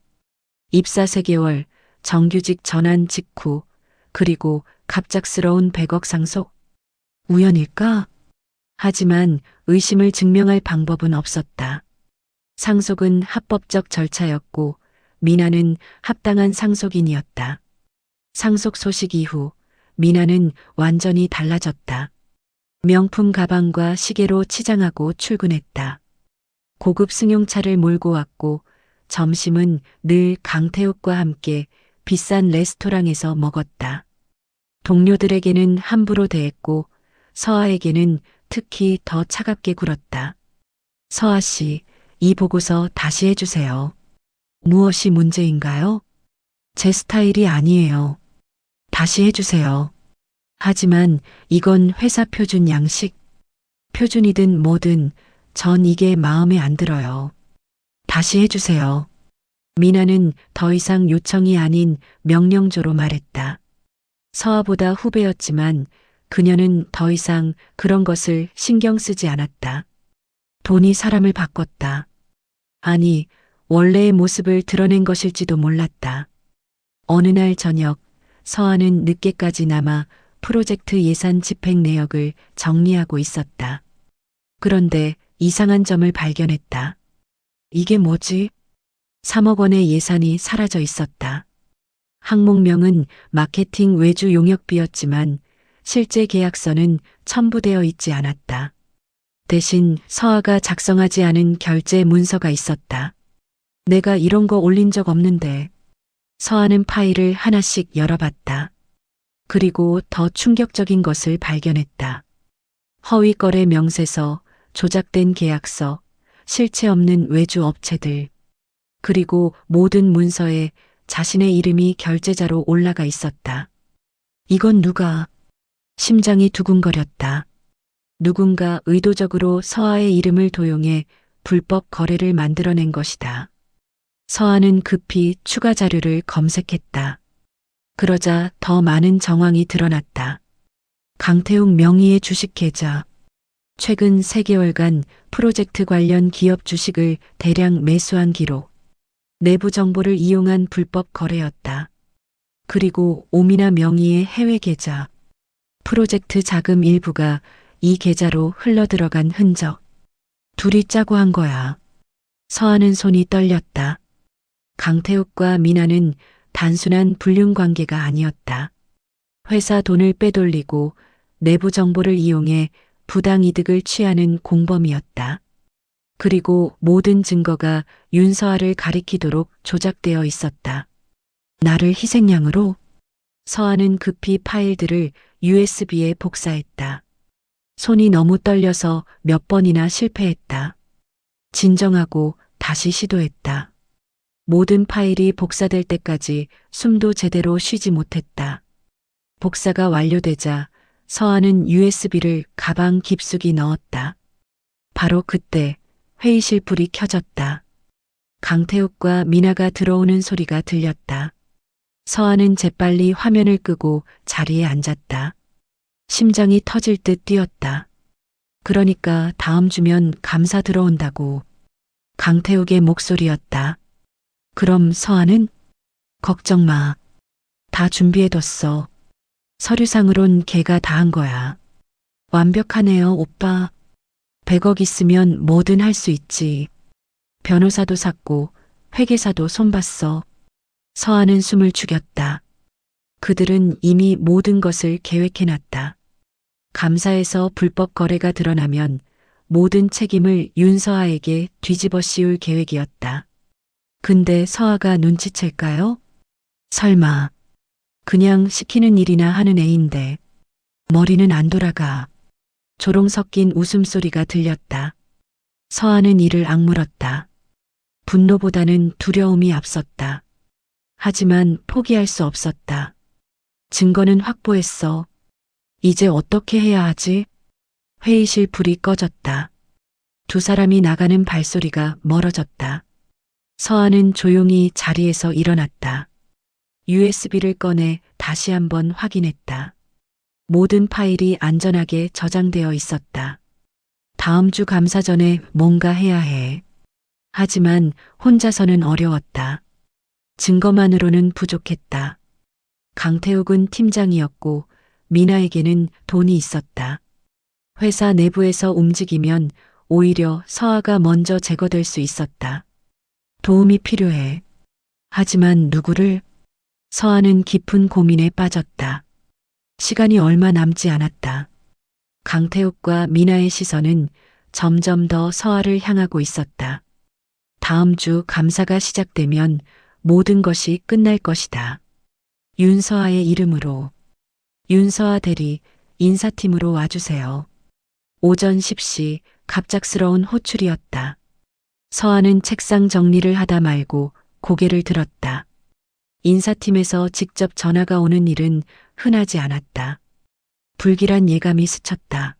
입사 3개월, 정규직 전환 직후, 그리고 갑작스러운 100억 상속? 우연일까? 하지만 의심을 증명할 방법은 없었다. 상속은 합법적 절차였고 미나는 합당한 상속인이었다. 상속 소식 이후 미나는 완전히 달라졌다. 명품 가방과 시계로 치장하고 출근했다. 고급 승용차를 몰고 왔고 점심은 늘 강태욱과 함께 비싼 레스토랑에서 먹었다. 동료들에게는 함부로 대했고 서아에게는 특히 더 차갑게 굴었다. 서아 씨, 이 보고서 다시 해주세요. 무엇이 문제인가요? 제 스타일이 아니에요. 다시 해주세요. 하지만 이건 회사 표준 양식. 표준이든 뭐든 전 이게 마음에 안 들어요. 다시 해주세요. 미나는 더 이상 요청이 아닌 명령조로 말했다. 서아보다 후배였지만 그녀는 더 이상 그런 것을 신경 쓰지 않았다. 돈이 사람을 바꿨다. 아니, 원래의 모습을 드러낸 것일지도 몰랐다. 어느 날 저녁, 서아는 늦게까지 남아 프로젝트 예산 집행 내역을 정리하고 있었다. 그런데 이상한 점을 발견했다. 이게 뭐지? 3억 원의 예산이 사라져 있었다. 항목명은 마케팅 외주 용역비였지만 실제 계약서는 첨부되어 있지 않았다. 대신 서아가 작성하지 않은 결제 문서가 있었다. 내가 이런 거 올린 적 없는데. 서아는 파일을 하나씩 열어봤다. 그리고 더 충격적인 것을 발견했다. 허위 거래 명세서, 조작된 계약서, 실체 없는 외주 업체들, 그리고 모든 문서에 자신의 이름이 결제자로 올라가 있었다. 이건 누가? 심장이 두근거렸다. 누군가 의도적으로 서아의 이름을 도용해 불법 거래를 만들어낸 것이다. 서아는 급히 추가 자료를 검색했다. 그러자 더 많은 정황이 드러났다. 강태욱 명의의 주식 계좌. 최근 3개월간 프로젝트 관련 기업 주식을 대량 매수한 기록. 내부 정보를 이용한 불법 거래였다. 그리고 오미나 명의의 해외 계좌. 프로젝트 자금 일부가 이 계좌로 흘러들어간 흔적. 둘이 짜고 한 거야. 서아는 손이 떨렸다. 강태욱과 미나는 단순한 불륜 관계가 아니었다. 회사 돈을 빼돌리고 내부 정보를 이용해 부당 이득을 취하는 공범이었다. 그리고 모든 증거가 윤서아를 가리키도록 조작되어 있었다. 나를 희생양으로? 서아는 급히 파일들을 USB에 복사했다. 손이 너무 떨려서 몇 번이나 실패했다. 진정하고 다시 시도했다. 모든 파일이 복사될 때까지 숨도 제대로 쉬지 못했다. 복사가 완료되자 서아는 USB를 가방 깊숙이 넣었다. 바로 그때 회의실 불이 켜졌다. 강태욱과 미나가 들어오는 소리가 들렸다. 서아는 재빨리 화면을 끄고 자리에 앉았다. 심장이 터질 듯 뛰었다. 그러니까 다음 주면 감사 들어온다고. 강태욱의 목소리였다. 그럼 서아는? 걱정 마. 다 준비해뒀어. 서류상으론 걔가 다 한 거야. 완벽하네요, 오빠. 100억 있으면 뭐든 할 수 있지. 변호사도 샀고 회계사도 손봤어. 서한은 숨을 죽였다. 그들은 이미 모든 것을 계획해놨다. 감사에서 불법 거래가 드러나면 모든 책임을 윤서아에게 뒤집어 씌울 계획이었다. 근데 서아가 눈치챌까요? 설마. 그냥 시키는 일이나 하는 애인데 머리는 안 돌아가. 조롱 섞인 웃음소리가 들렸다. 서아는 이를 악물었다. 분노보다는 두려움이 앞섰다. 하지만 포기할 수 없었다. 증거는 확보했어. 이제 어떻게 해야 하지? 회의실 불이 꺼졌다. 두 사람이 나가는 발소리가 멀어졌다. 서아는 조용히 자리에서 일어났다. USB를 꺼내 다시 한번 확인했다. 모든 파일이 안전하게 저장되어 있었다. 다음 주 감사 전에 뭔가 해야 해. 하지만 혼자서는 어려웠다. 증거만으로는 부족했다. 강태욱은 팀장이었고 미나에게는 돈이 있었다. 회사 내부에서 움직이면 오히려 서아가 먼저 제거될 수 있었다. 도움이 필요해. 하지만 누구를? 서아는 깊은 고민에 빠졌다. 시간이 얼마 남지 않았다. 강태욱과 미나의 시선은 점점 더 서아를 향하고 있었다. 다음 주 감사가 시작되면 모든 것이 끝날 것이다. 윤서아의 이름으로. 윤서아 대리, 인사팀으로 와주세요. 오전 10시 갑작스러운 호출이었다. 서아는 책상 정리를 하다 말고 고개를 들었다. 인사팀에서 직접 전화가 오는 일은 흔하지 않았다. 불길한 예감이 스쳤다.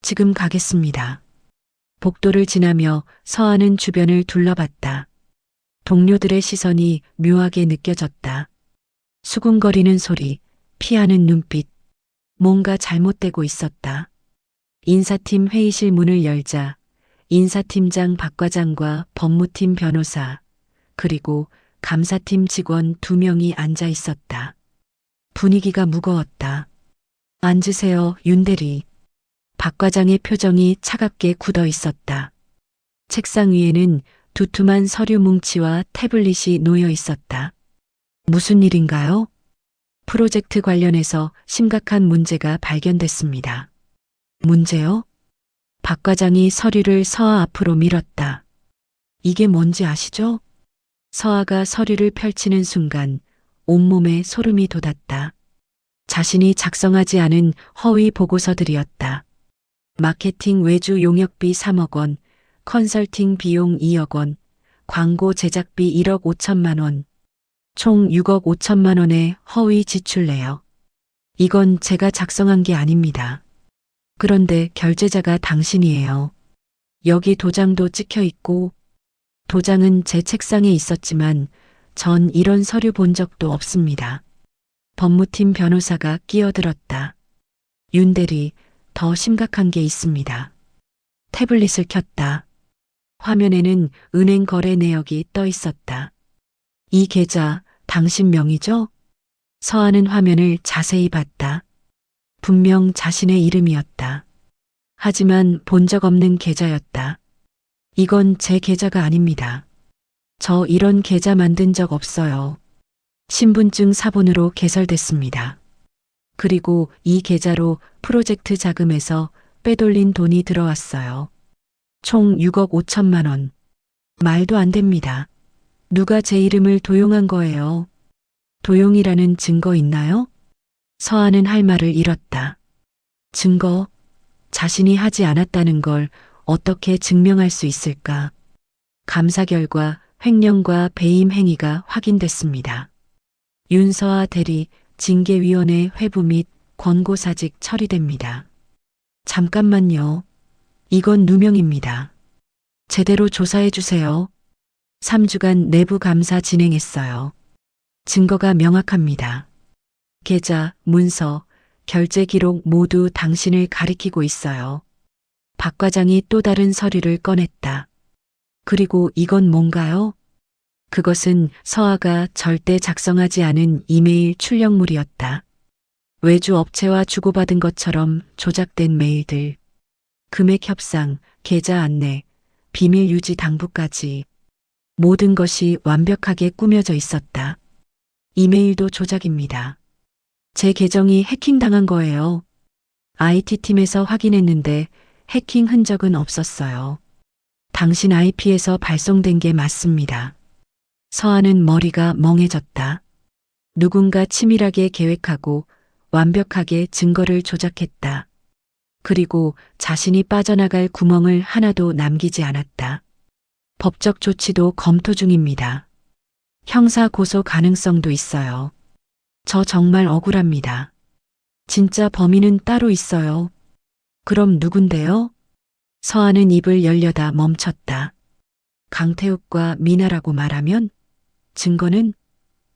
지금 가겠습니다. 복도를 지나며 서아는 주변을 둘러봤다. 동료들의 시선이 묘하게 느껴졌다. 수군거리는 소리, 피하는 눈빛. 뭔가 잘못되고 있었다. 인사팀 회의실 문을 열자 인사팀장 박 과장과 법무팀 변호사, 그리고 감사팀 직원 2명이 앉아 있었다. 분위기가 무거웠다. 앉으세요, 윤 대리. 박 과장의 표정이 차갑게 굳어 있었다. 책상 위에는 두툼한 서류 뭉치와 태블릿이 놓여 있었다. 무슨 일인가요? 프로젝트 관련해서 심각한 문제가 발견됐습니다. 문제요? 박 과장이 서류를 서아 앞으로 밀었다. 이게 뭔지 아시죠? 서아가 서류를 펼치는 순간 온몸에 소름이 돋았다. 자신이 작성하지 않은 허위 보고서들이었다. 마케팅 외주 용역비 3억 원, 컨설팅 비용 2억 원, 광고 제작비 1억 5천만 원, 총 6억 5천만 원의 허위 지출 내역. 이건 제가 작성한 게 아닙니다. 그런데 결제자가 당신이에요. 여기 도장도 찍혀 있고, 도장은 제 책상에 있었지만 전 이런 서류 본 적도 없습니다. 법무팀 변호사가 끼어들었다. 윤 대리, 더 심각한 게 있습니다. 태블릿을 켰다. 화면에는 은행 거래 내역이 떠 있었다. 이 계좌 당신 명의죠? 서아는 화면을 자세히 봤다. 분명 자신의 이름이었다. 하지만 본 적 없는 계좌였다. 이건 제 계좌가 아닙니다. 저 이런 계좌 만든 적 없어요. 신분증 사본으로 개설됐습니다. 그리고 이 계좌로 프로젝트 자금에서 빼돌린 돈이 들어왔어요. 총 6억 5천만 원. 말도 안 됩니다. 누가 제 이름을 도용한 거예요? 도용이라는 증거 있나요? 서아는 할 말을 잃었다. 증거? 자신이 하지 않았다는 걸 어떻게 증명할 수 있을까? 감사 결과 횡령과 배임 행위가 확인됐습니다. 윤서아 대리 징계위원회 회부 및 권고사직 처리됩니다. 잠깐만요. 이건 누명입니다. 제대로 조사해 주세요. 3주간 내부 감사 진행했어요. 증거가 명확합니다. 계좌, 문서, 결제 기록 모두 당신을 가리키고 있어요. 박 과장이 또 다른 서류를 꺼냈다. 그리고 이건 뭔가요? 그것은 서아가 절대 작성하지 않은 이메일 출력물이었다. 외주 업체와 주고받은 것처럼 조작된 메일들. 금액 협상, 계좌 안내, 비밀 유지 당부까지 모든 것이 완벽하게 꾸며져 있었다. 이메일도 조작입니다. 제 계정이 해킹당한 거예요. IT팀에서 확인했는데 해킹 흔적은 없었어요. 당신 IP에서 발송된 게 맞습니다. 서한은 머리가 멍해졌다. 누군가 치밀하게 계획하고 완벽하게 증거를 조작했다. 그리고 자신이 빠져나갈 구멍을 하나도 남기지 않았다. 법적 조치도 검토 중입니다. 형사 고소 가능성도 있어요. 저 정말 억울합니다. 진짜 범인은 따로 있어요. 그럼 누군데요? 서한은 입을 열려다 멈췄다. 강태욱과 미나라고 말하면 증거는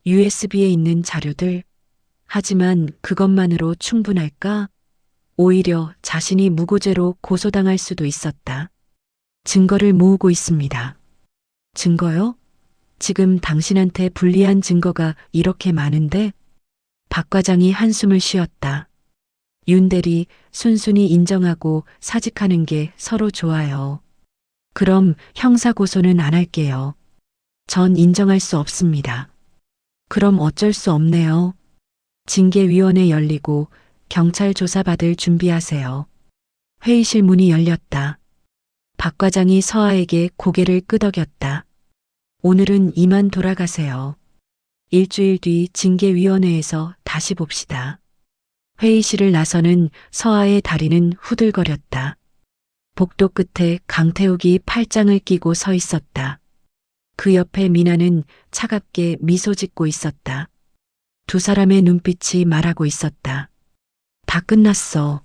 USB에 있는 자료들. 하지만 그것만으로 충분할까? 오히려 자신이 무고죄로 고소당할 수도 있었다. 증거를 모으고 있습니다. 증거요? 지금 당신한테 불리한 증거가 이렇게 많은데? 박 과장이 한숨을 쉬었다. 윤 대리, 순순히 인정하고 사직하는 게 서로 좋아요. 그럼 형사고소는 안 할게요. 전 인정할 수 없습니다. 그럼 어쩔 수 없네요. 징계위원회 열리고 경찰 조사받을 준비하세요. 회의실 문이 열렸다. 박 과장이 서아에게 고개를 끄덕였다. 오늘은 이만 돌아가세요. 일주일 뒤 징계위원회에서 다시 봅시다. 회의실을 나서는 서아의 다리는 후들거렸다. 복도 끝에 강태욱이 팔짱을 끼고 서 있었다. 그 옆에 미나는 차갑게 미소 짓고 있었다. 두 사람의 눈빛이 말하고 있었다. 다 끝났어.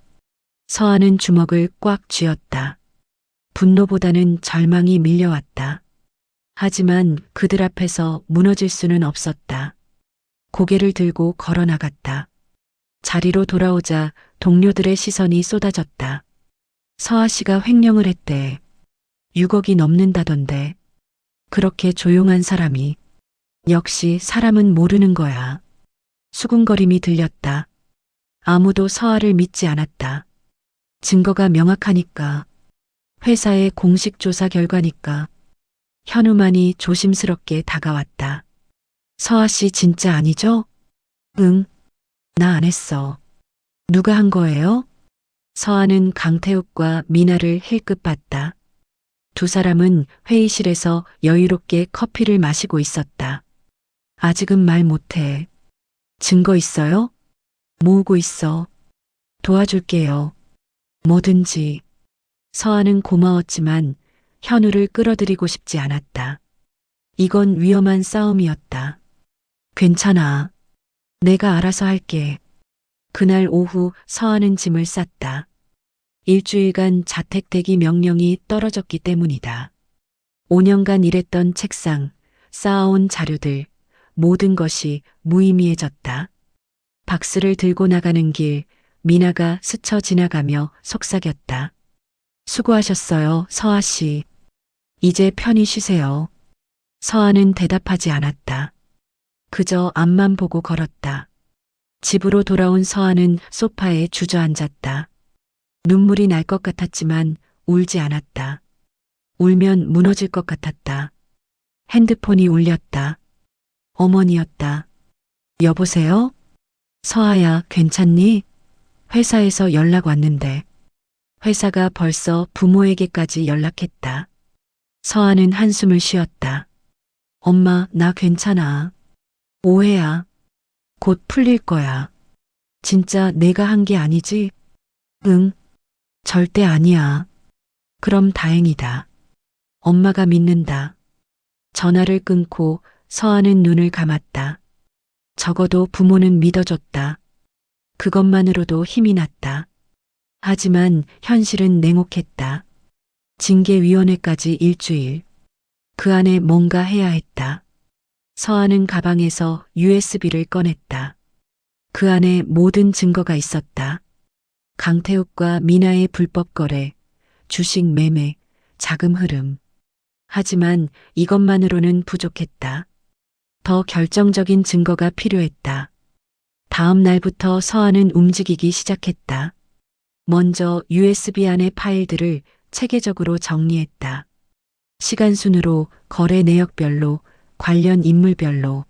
서아는 주먹을 꽉 쥐었다. 분노보다는 절망이 밀려왔다. 하지만 그들 앞에서 무너질 수는 없었다. 고개를 들고 걸어 나갔다. 자리로 돌아오자 동료들의 시선이 쏟아졌다. 서아 씨가 횡령을 했대. 6억이 넘는다던데. 그렇게 조용한 사람이. 역시 사람은 모르는 거야. 수군거림이 들렸다. 아무도 서아를 믿지 않았다. 증거가 명확하니까. 회사의 공식 조사 결과니까. 현우만이 조심스럽게 다가왔다. 서아 씨 진짜 아니죠? 응. 나 안 했어. 누가 한 거예요? 서아는 강태욱과 미나를 힐끗 봤다. 두 사람은 회의실에서 여유롭게 커피를 마시고 있었다. 아직은 말 못해. 증거 있어요? 모으고 있어. 도와줄게요. 뭐든지. 서아는 고마웠지만 현우를 끌어들이고 싶지 않았다. 이건 위험한 싸움이었다. 괜찮아. 내가 알아서 할게. 그날 오후 서아는 짐을 쌌다. 일주일간 자택 대기 명령이 떨어졌기 때문이다. 5년간 일했던 책상, 쌓아온 자료들, 모든 것이 무의미해졌다. 박스를 들고 나가는 길, 미나가 스쳐 지나가며 속삭였다. 수고하셨어요, 서아 씨. 이제 편히 쉬세요. 서아는 대답하지 않았다. 그저 앞만 보고 걸었다. 집으로 돌아온 서아는 소파에 주저앉았다. 눈물이 날 것 같았지만 울지 않았다. 울면 무너질 것 같았다. 핸드폰이 울렸다. 어머니였다. 여보세요? 서아야, 괜찮니? 회사에서 연락 왔는데. 회사가 벌써 부모에게까지 연락했다. 서아는 한숨을 쉬었다. 엄마, 나 괜찮아. 오해야. 곧 풀릴 거야. 진짜 내가 한 게 아니지? 응. 절대 아니야. 그럼 다행이다. 엄마가 믿는다. 전화를 끊고 서아는 눈을 감았다. 적어도 부모는 믿어줬다. 그것만으로도 힘이 났다. 하지만 현실은 냉혹했다. 징계위원회까지 일주일. 그 안에 뭔가 해야 했다. 서아는 가방에서 USB를 꺼냈다. 그 안에 모든 증거가 있었다. 강태욱과 미나의 불법 거래, 주식 매매, 자금 흐름. 하지만 이것만으로는 부족했다. 더 결정적인 증거가 필요했다. 다음 날부터 서아는 움직이기 시작했다. 먼저 USB 안의 파일들을 체계적으로 정리했다. 시간 순으로 거래 내역별로 관련 인물별로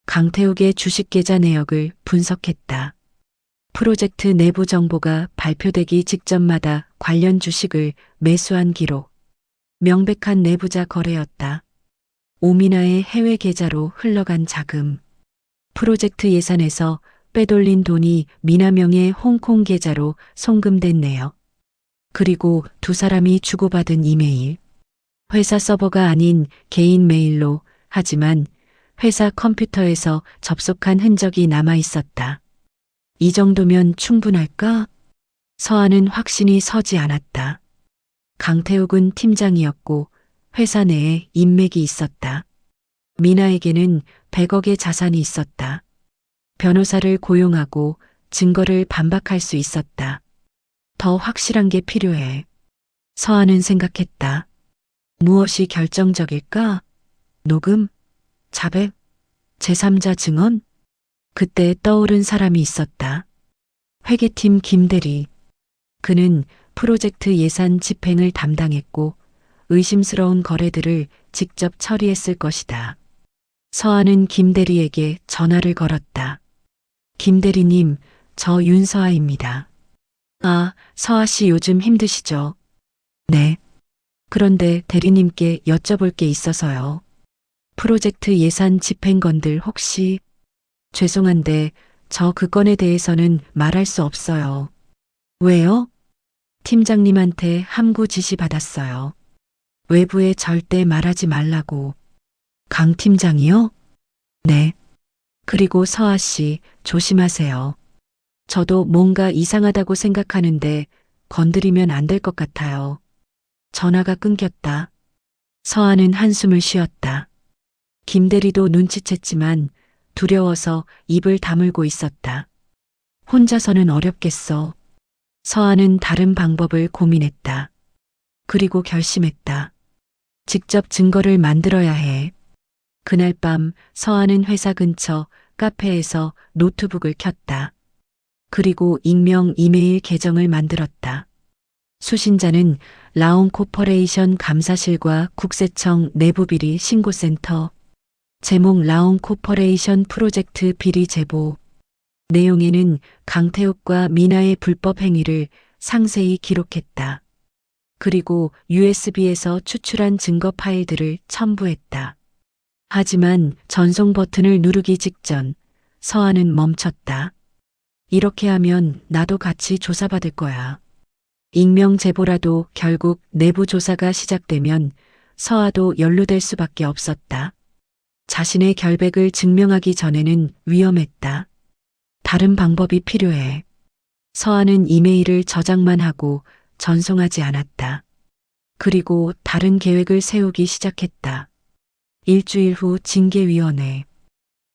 강태욱의 주식 계좌 내역을 분석했다. 프로젝트 내부 정보가 발표되기 직전마다 관련 주식을 매수한 기록. 명백한 내부자 거래였다. 오미나의 해외 계좌로 흘러간 자금. 프로젝트 예산에서 빼돌린 돈이 미나명의 홍콩 계좌로 송금된 내역. 그리고 두 사람이 주고받은 이메일. 회사 서버가 아닌 개인 메일로 하지만 회사 컴퓨터에서 접속한 흔적이 남아 있었다. 이 정도면 충분할까? 서한은 확신이 서지 않았다. 강태욱은 팀장이었고 회사 내에 인맥이 있었다. 미나에게는 100억의 자산이 있었다. 변호사를 고용하고 증거를 반박할 수 있었다. 더 확실한 게 필요해. 서한은 생각했다. 무엇이 결정적일까? 녹음? 자백? 제3자 증언? 그때 떠오른 사람이 있었다. 회계팀 김대리. 그는 프로젝트 예산 집행을 담당했고 의심스러운 거래들을 직접 처리했을 것이다. 서한은 김대리에게 전화를 걸었다. 김대리님, 저 윤서아입니다. 아, 서아 씨 요즘 힘드시죠? 네. 그런데 대리님께 여쭤볼 게 있어서요. 프로젝트 예산 집행건들 혹시 죄송한데 저 그 건에 대해서는 말할 수 없어요. 왜요? 팀장님한테 함구 지시 받았어요. 외부에 절대 말하지 말라고. 강 팀장이요? 네. 그리고 서아 씨 조심하세요. 저도 뭔가 이상하다고 생각하는데 건드리면 안 될 것 같아요. 전화가 끊겼다. 서아는 한숨을 쉬었다. 김대리도 눈치챘지만 두려워서 입을 다물고 있었다. 혼자서는 어렵겠어. 서아는 다른 방법을 고민했다. 그리고 결심했다. 직접 증거를 만들어야 해. 그날 밤 서아는 회사 근처 카페에서 노트북을 켰다. 그리고 익명 이메일 계정을 만들었다. 수신자는 라온 코퍼레이션 감사실과 국세청 내부비리 신고센터. 제목 라온 코퍼레이션 프로젝트 비리 제보. 내용에는 강태욱과 미나의 불법 행위를 상세히 기록했다. 그리고 USB에서 추출한 증거 파일들을 첨부했다. 하지만 전송 버튼을 누르기 직전 서한은 멈췄다. 이렇게 하면 나도 같이 조사받을 거야. 익명 제보라도 결국 내부 조사가 시작되면 서아도 연루될 수밖에 없었다. 자신의 결백을 증명하기 전에는 위험했다. 다른 방법이 필요해. 서아는 이메일을 저장만 하고 전송하지 않았다. 그리고 다른 계획을 세우기 시작했다. 일주일 후 징계위원회.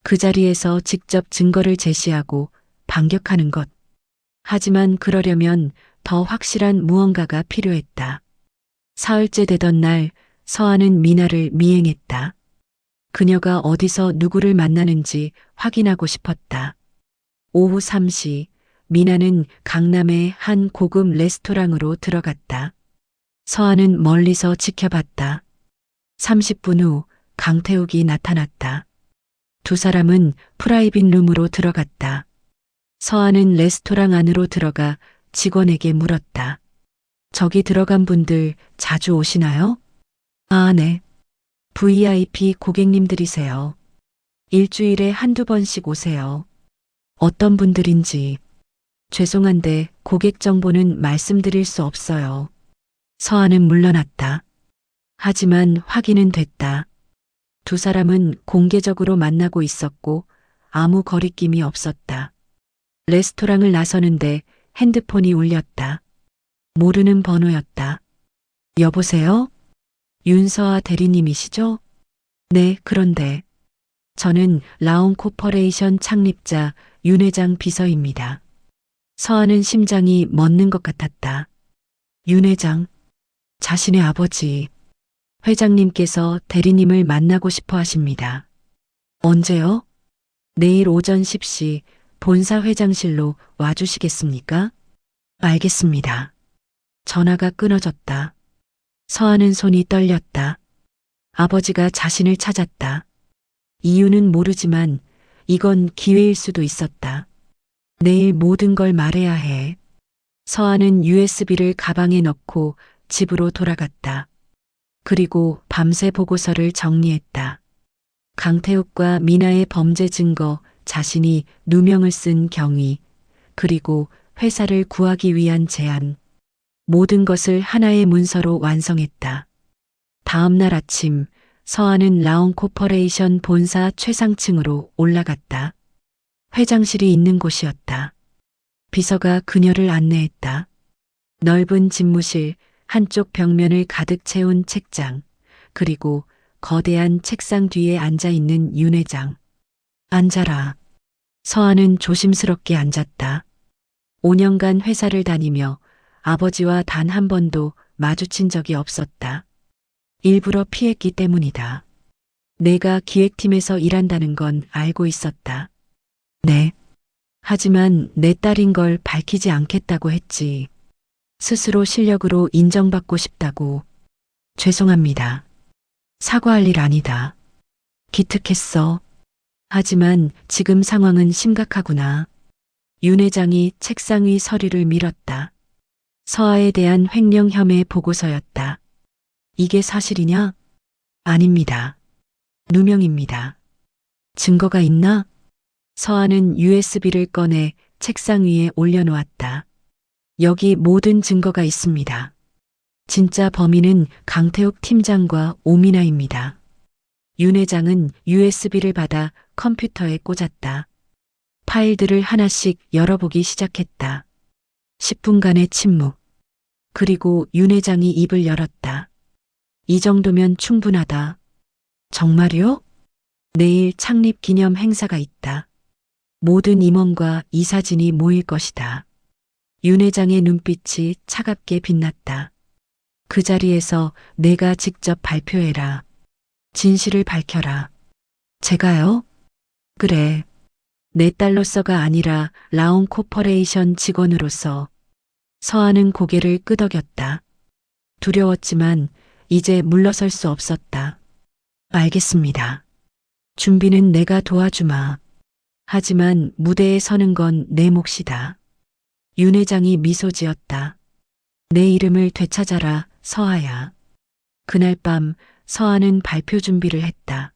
그 자리에서 직접 증거를 제시하고 반격하는 것. 하지만 그러려면 더 확실한 무언가가 필요했다. 사흘째 되던 날 서아는 미나를 미행했다. 그녀가 어디서 누구를 만나는지 확인하고 싶었다. 오후 3시 미나는 강남의 한 고급 레스토랑으로 들어갔다. 서아는 멀리서 지켜봤다. 30분 후 강태욱이 나타났다. 두 사람은 프라이빗 룸으로 들어갔다. 서아는 레스토랑 안으로 들어가 직원에게 물었다. 저기 들어간 분들 자주 오시나요? 아, 네. VIP 고객님들이세요. 일주일에 한두 번씩 오세요. 어떤 분들인지. 죄송한데 고객 정보는 말씀드릴 수 없어요. 서아는 물러났다. 하지만 확인은 됐다. 두 사람은 공개적으로 만나고 있었고 아무 거리낌이 없었다. 레스토랑을 나서는데 핸드폰이 울렸다. 모르는 번호였다. 여보세요? 윤서아 대리님이시죠? 네, 그런데 저는 라온 코퍼레이션 창립자 윤 회장 비서입니다. 서아는 심장이 멎는 것 같았다. 윤 회장, 자신의 아버지, 회장님께서 대리님을 만나고 싶어 하십니다. 언제요? 내일 오전 10시 본사 회장실로 와주시겠습니까? 알겠습니다. 전화가 끊어졌다. 서하는 손이 떨렸다. 아버지가 자신을 찾았다. 이유는 모르지만 이건 기회일 수도 있었다. 내일 모든 걸 말해야 해. 서하는 USB를 가방에 넣고 집으로 돌아갔다. 그리고 밤새 보고서를 정리했다. 강태욱과 미나의 범죄 증거, 자신이 누명을 쓴 경위, 그리고 회사를 구하기 위한 제안. 모든 것을 하나의 문서로 완성했다. 다음 날 아침, 서하는 라온 코퍼레이션 본사 최상층으로 올라갔다. 회장실이 있는 곳이었다. 비서가 그녀를 안내했다. 넓은 집무실, 한쪽 벽면을 가득 채운 책장, 그리고 거대한 책상 뒤에 앉아 있는 윤 회장. 앉아라. 서하는 조심스럽게 앉았다. 5년간 회사를 다니며 아버지와 단 한 번도 마주친 적이 없었다. 일부러 피했기 때문이다. 내가 기획팀에서 일한다는 건 알고 있었다. 네. 하지만 내 딸인 걸 밝히지 않겠다고 했지. 스스로 실력으로 인정받고 싶다고. 죄송합니다. 사과할 일 아니다. 기특했어. 하지만 지금 상황은 심각하구나. 윤 회장이 책상 위 서류를 밀었다. 서하에 대한 횡령 혐의 보고서였다. 이게 사실이냐? 아닙니다. 누명입니다. 증거가 있나? 서하는 USB를 꺼내 책상 위에 올려놓았다. 여기 모든 증거가 있습니다. 진짜 범인은 강태욱 팀장과 오미나입니다. 윤 회장은 USB를 받아 컴퓨터에 꽂았다. 파일들을 하나씩 열어보기 시작했다. 10분간의 침묵. 그리고 윤 회장이 입을 열었다. 이 정도면 충분하다. 정말요? 내일 창립 기념 행사가 있다. 모든 임원과 이사진이 모일 것이다. 윤 회장의 눈빛이 차갑게 빛났다. 그 자리에서 내가 직접 발표해라. 진실을 밝혀라. 제가요? 그래. 내 딸로서가 아니라 라온 코퍼레이션 직원으로서. 서하는 고개를 끄덕였다. 두려웠지만 이제 물러설 수 없었다. 알겠습니다. 준비는 내가 도와주마. 하지만 무대에 서는 건 내 몫이다. 윤 회장이 미소 지었다. 내 이름을 되찾아라, 서하야. 그날 밤 서하는 발표 준비를 했다.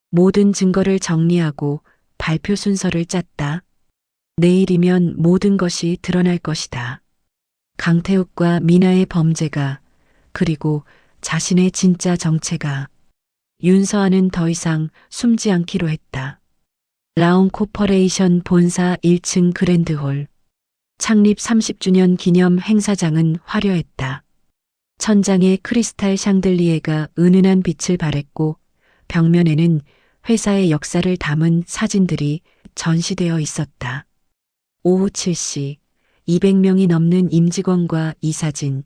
모든 증거를 정리하고 발표 순서를 짰다. 내일이면 모든 것이 드러날 것이다. 강태욱과 미나의 범죄가, 그리고 자신의 진짜 정체가. 윤서하는 더 이상 숨지 않기로 했다. 라온 코퍼레이션 본사 1층 그랜드홀. 창립 30주년 기념 행사장은 화려했다. 천장에 크리스탈 샹들리에가 은은한 빛을 발했고 벽면에는 회사의 역사를 담은 사진들이 전시되어 있었다. 오후 7시 200명이 넘는 임직원과 이사진,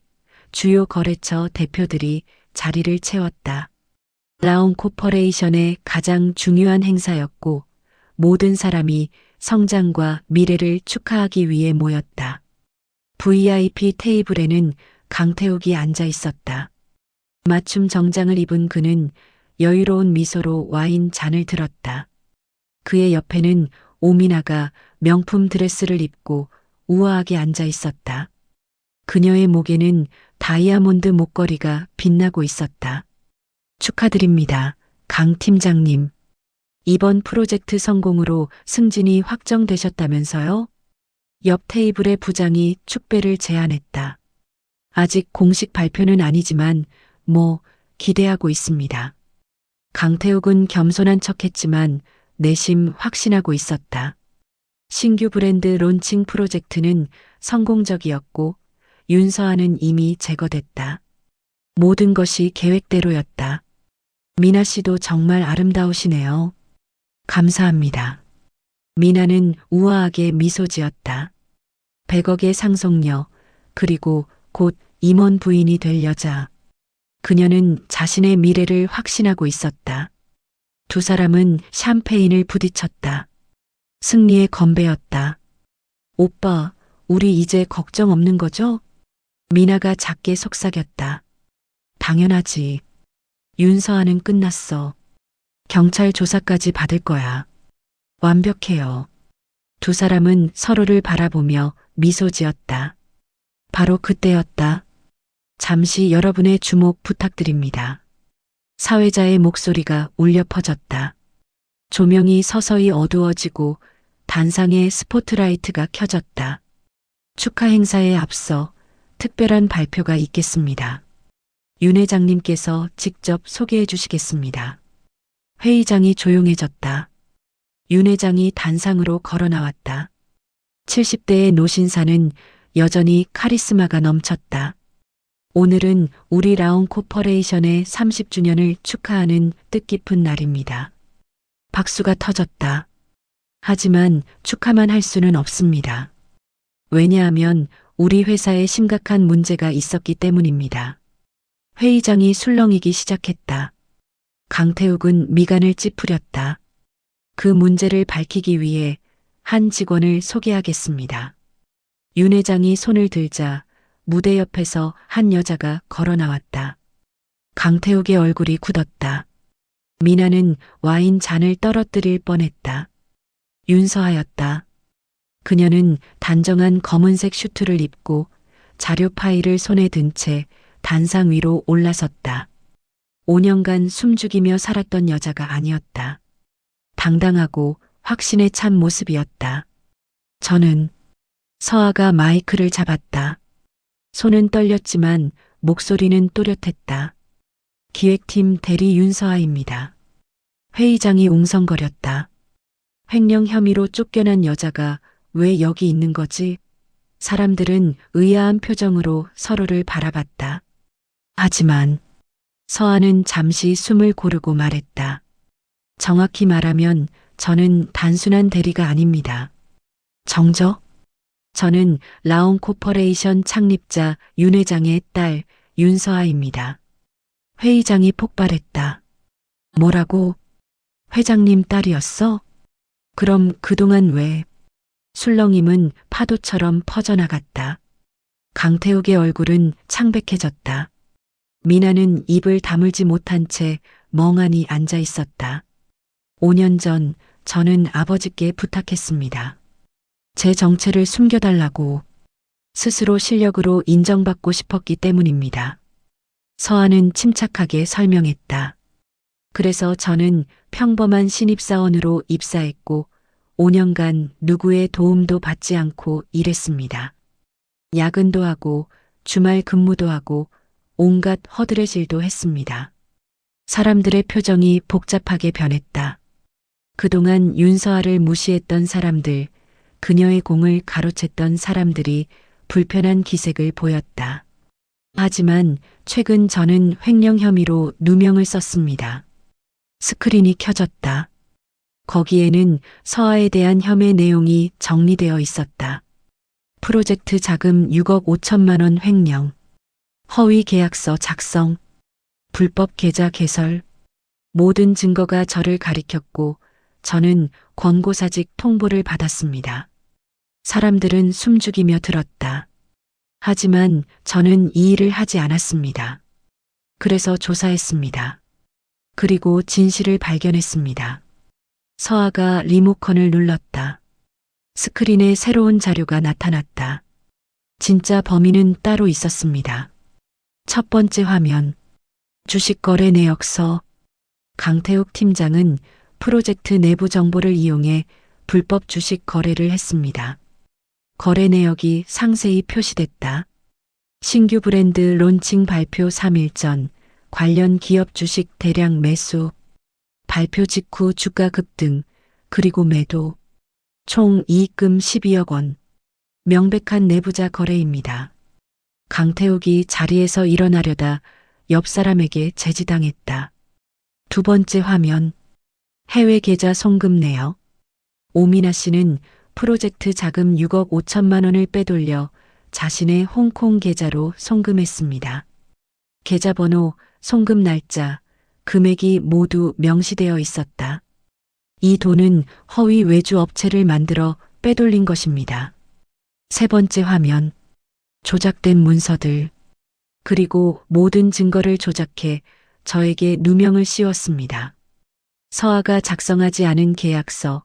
주요 거래처 대표들이 자리를 채웠다. 라온 코퍼레이션의 가장 중요한 행사였고 모든 사람이 성장과 미래를 축하하기 위해 모였다. VIP 테이블에는 강태욱이 앉아 있었다. 맞춤 정장을 입은 그는 여유로운 미소로 와인 잔을 들었다. 그의 옆에는 오미나가 명품 드레스를 입고 우아하게 앉아 있었다. 그녀의 목에는 다이아몬드 목걸이가 빛나고 있었다. 축하드립니다, 강 팀장님. 이번 프로젝트 성공으로 승진이 확정되셨다면서요? 옆 테이블의 부장이 축배를 제안했다. 아직 공식 발표는 아니지만 기대하고 있습니다. 강태욱은 겸손한 척했지만 내심 확신하고 있었다. 신규 브랜드 론칭 프로젝트는 성공적이었고 윤서하는 이미 제거됐다. 모든 것이 계획대로였다. 미나 씨도 정말 아름다우시네요. 감사합니다. 미나는 우아하게 미소 지었다. 100억의 상속녀, 그리고 곧 임원 부인이 될 여자. 그녀는 자신의 미래를 확신하고 있었다. 두 사람은 샴페인을 부딪혔다. 승리의 건배였다. 오빠, 우리 이제 걱정 없는 거죠? 미나가 작게 속삭였다. 당연하지. 윤서아는 끝났어. 경찰 조사까지 받을 거야. 완벽해요. 두 사람은 서로를 바라보며 미소 지었다. 바로 그때였다. 잠시 여러분의 주목 부탁드립니다. 사회자의 목소리가 울려 퍼졌다. 조명이 서서히 어두워지고 단상에 스포트라이트가 켜졌다. 축하 행사에 앞서 특별한 발표가 있겠습니다. 윤 회장님께서 직접 소개해 주시겠습니다. 회의장이 조용해졌다. 윤 회장이 단상으로 걸어 나왔다. 70대의 노신사는 여전히 카리스마가 넘쳤다. 오늘은 우리 라온 코퍼레이션의 30주년을 축하하는 뜻깊은 날입니다. 박수가 터졌다. 하지만 축하만 할 수는 없습니다. 왜냐하면 우리 회사에 심각한 문제가 있었기 때문입니다. 회의장이 술렁이기 시작했다. 강태욱은 미간을 찌푸렸다. 그 문제를 밝히기 위해 한 직원을 소개하겠습니다. 윤 회장이 손을 들자 무대 옆에서 한 여자가 걸어 나왔다. 강태욱의 얼굴이 굳었다. 미나는 와인 잔을 떨어뜨릴 뻔했다. 윤서아였다. 그녀는 단정한 검은색 슈트를 입고 자료 파일을 손에 든 채 단상 위로 올라섰다. 5년간 숨죽이며 살았던 여자가 아니었다. 당당하고 확신에 찬 모습이었다. 저는 서아가 마이크를 잡았다. 손은 떨렸지만 목소리는 또렷했다. 기획팀 대리 윤서아입니다. 회의장이 웅성거렸다. 횡령 혐의로 쫓겨난 여자가 왜 여기 있는 거지? 사람들은 의아한 표정으로 서로를 바라봤다. 하지만 서아는 잠시 숨을 고르고 말했다. 정확히 말하면 저는 단순한 대리가 아닙니다. 정적? 저는 라온 코퍼레이션 창립자 윤 회장의 딸 윤서아입니다. 회의장이 폭발했다. 뭐라고? 회장님 딸이었어? 그럼 그동안 왜? 술렁임은 파도처럼 퍼져나갔다. 강태욱의 얼굴은 창백해졌다. 미나는 입을 다물지 못한 채 멍하니 앉아 있었다. 5년 전 저는 아버지께 부탁했습니다. 제 정체를 숨겨달라고. 스스로 실력으로 인정받고 싶었기 때문입니다. 서아는 침착하게 설명했다. 그래서 저는 평범한 신입사원으로 입사했고 5년간 누구의 도움도 받지 않고 일했습니다. 야근도 하고 주말 근무도 하고 온갖 허드렛 일도 했습니다. 사람들의 표정이 복잡하게 변했다. 그동안 윤서아를 무시했던 사람들, 그녀의 공을 가로챘던 사람들이 불편한 기색을 보였다. 하지만 최근 저는 횡령 혐의로 누명을 썼습니다. 스크린이 켜졌다. 거기에는 서아에 대한 혐의 내용이 정리되어 있었다. 프로젝트 자금 6억 5천만 원 횡령, 허위 계약서 작성, 불법 계좌 개설, 모든 증거가 저를 가리켰고 저는 권고사직 통보를 받았습니다. 사람들은 숨죽이며 들었다. 하지만 저는 이 일을 하지 않았습니다. 그래서 조사했습니다. 그리고 진실을 발견했습니다. 서아가 리모컨을 눌렀다. 스크린에 새로운 자료가 나타났다. 진짜 범인은 따로 있었습니다. 첫 번째 화면, 주식거래 내역서. 강태욱 팀장은 프로젝트 내부 정보를 이용해 불법 주식 거래를 했습니다. 거래 내역이 상세히 표시됐다. 신규 브랜드 론칭 발표 3일 전 관련 기업 주식 대량 매수, 발표 직후 주가 급등, 그리고 매도, 총 이익금 12억 원. 명백한 내부자 거래입니다. 강태욱이 자리에서 일어나려다 옆 사람에게 제지당했다. 두 번째 화면, 해외 계좌 송금 내역. 오미나 씨는 프로젝트 자금 6억 5천만 원을 빼돌려 자신의 홍콩 계좌로 송금했습니다. 계좌번호, 송금 날짜, 금액이 모두 명시되어 있었다. 이 돈은 허위 외주 업체를 만들어 빼돌린 것입니다. 세 번째 화면, 조작된 문서들. 그리고 모든 증거를 조작해 저에게 누명을 씌웠습니다. 서아가 작성하지 않은 계약서,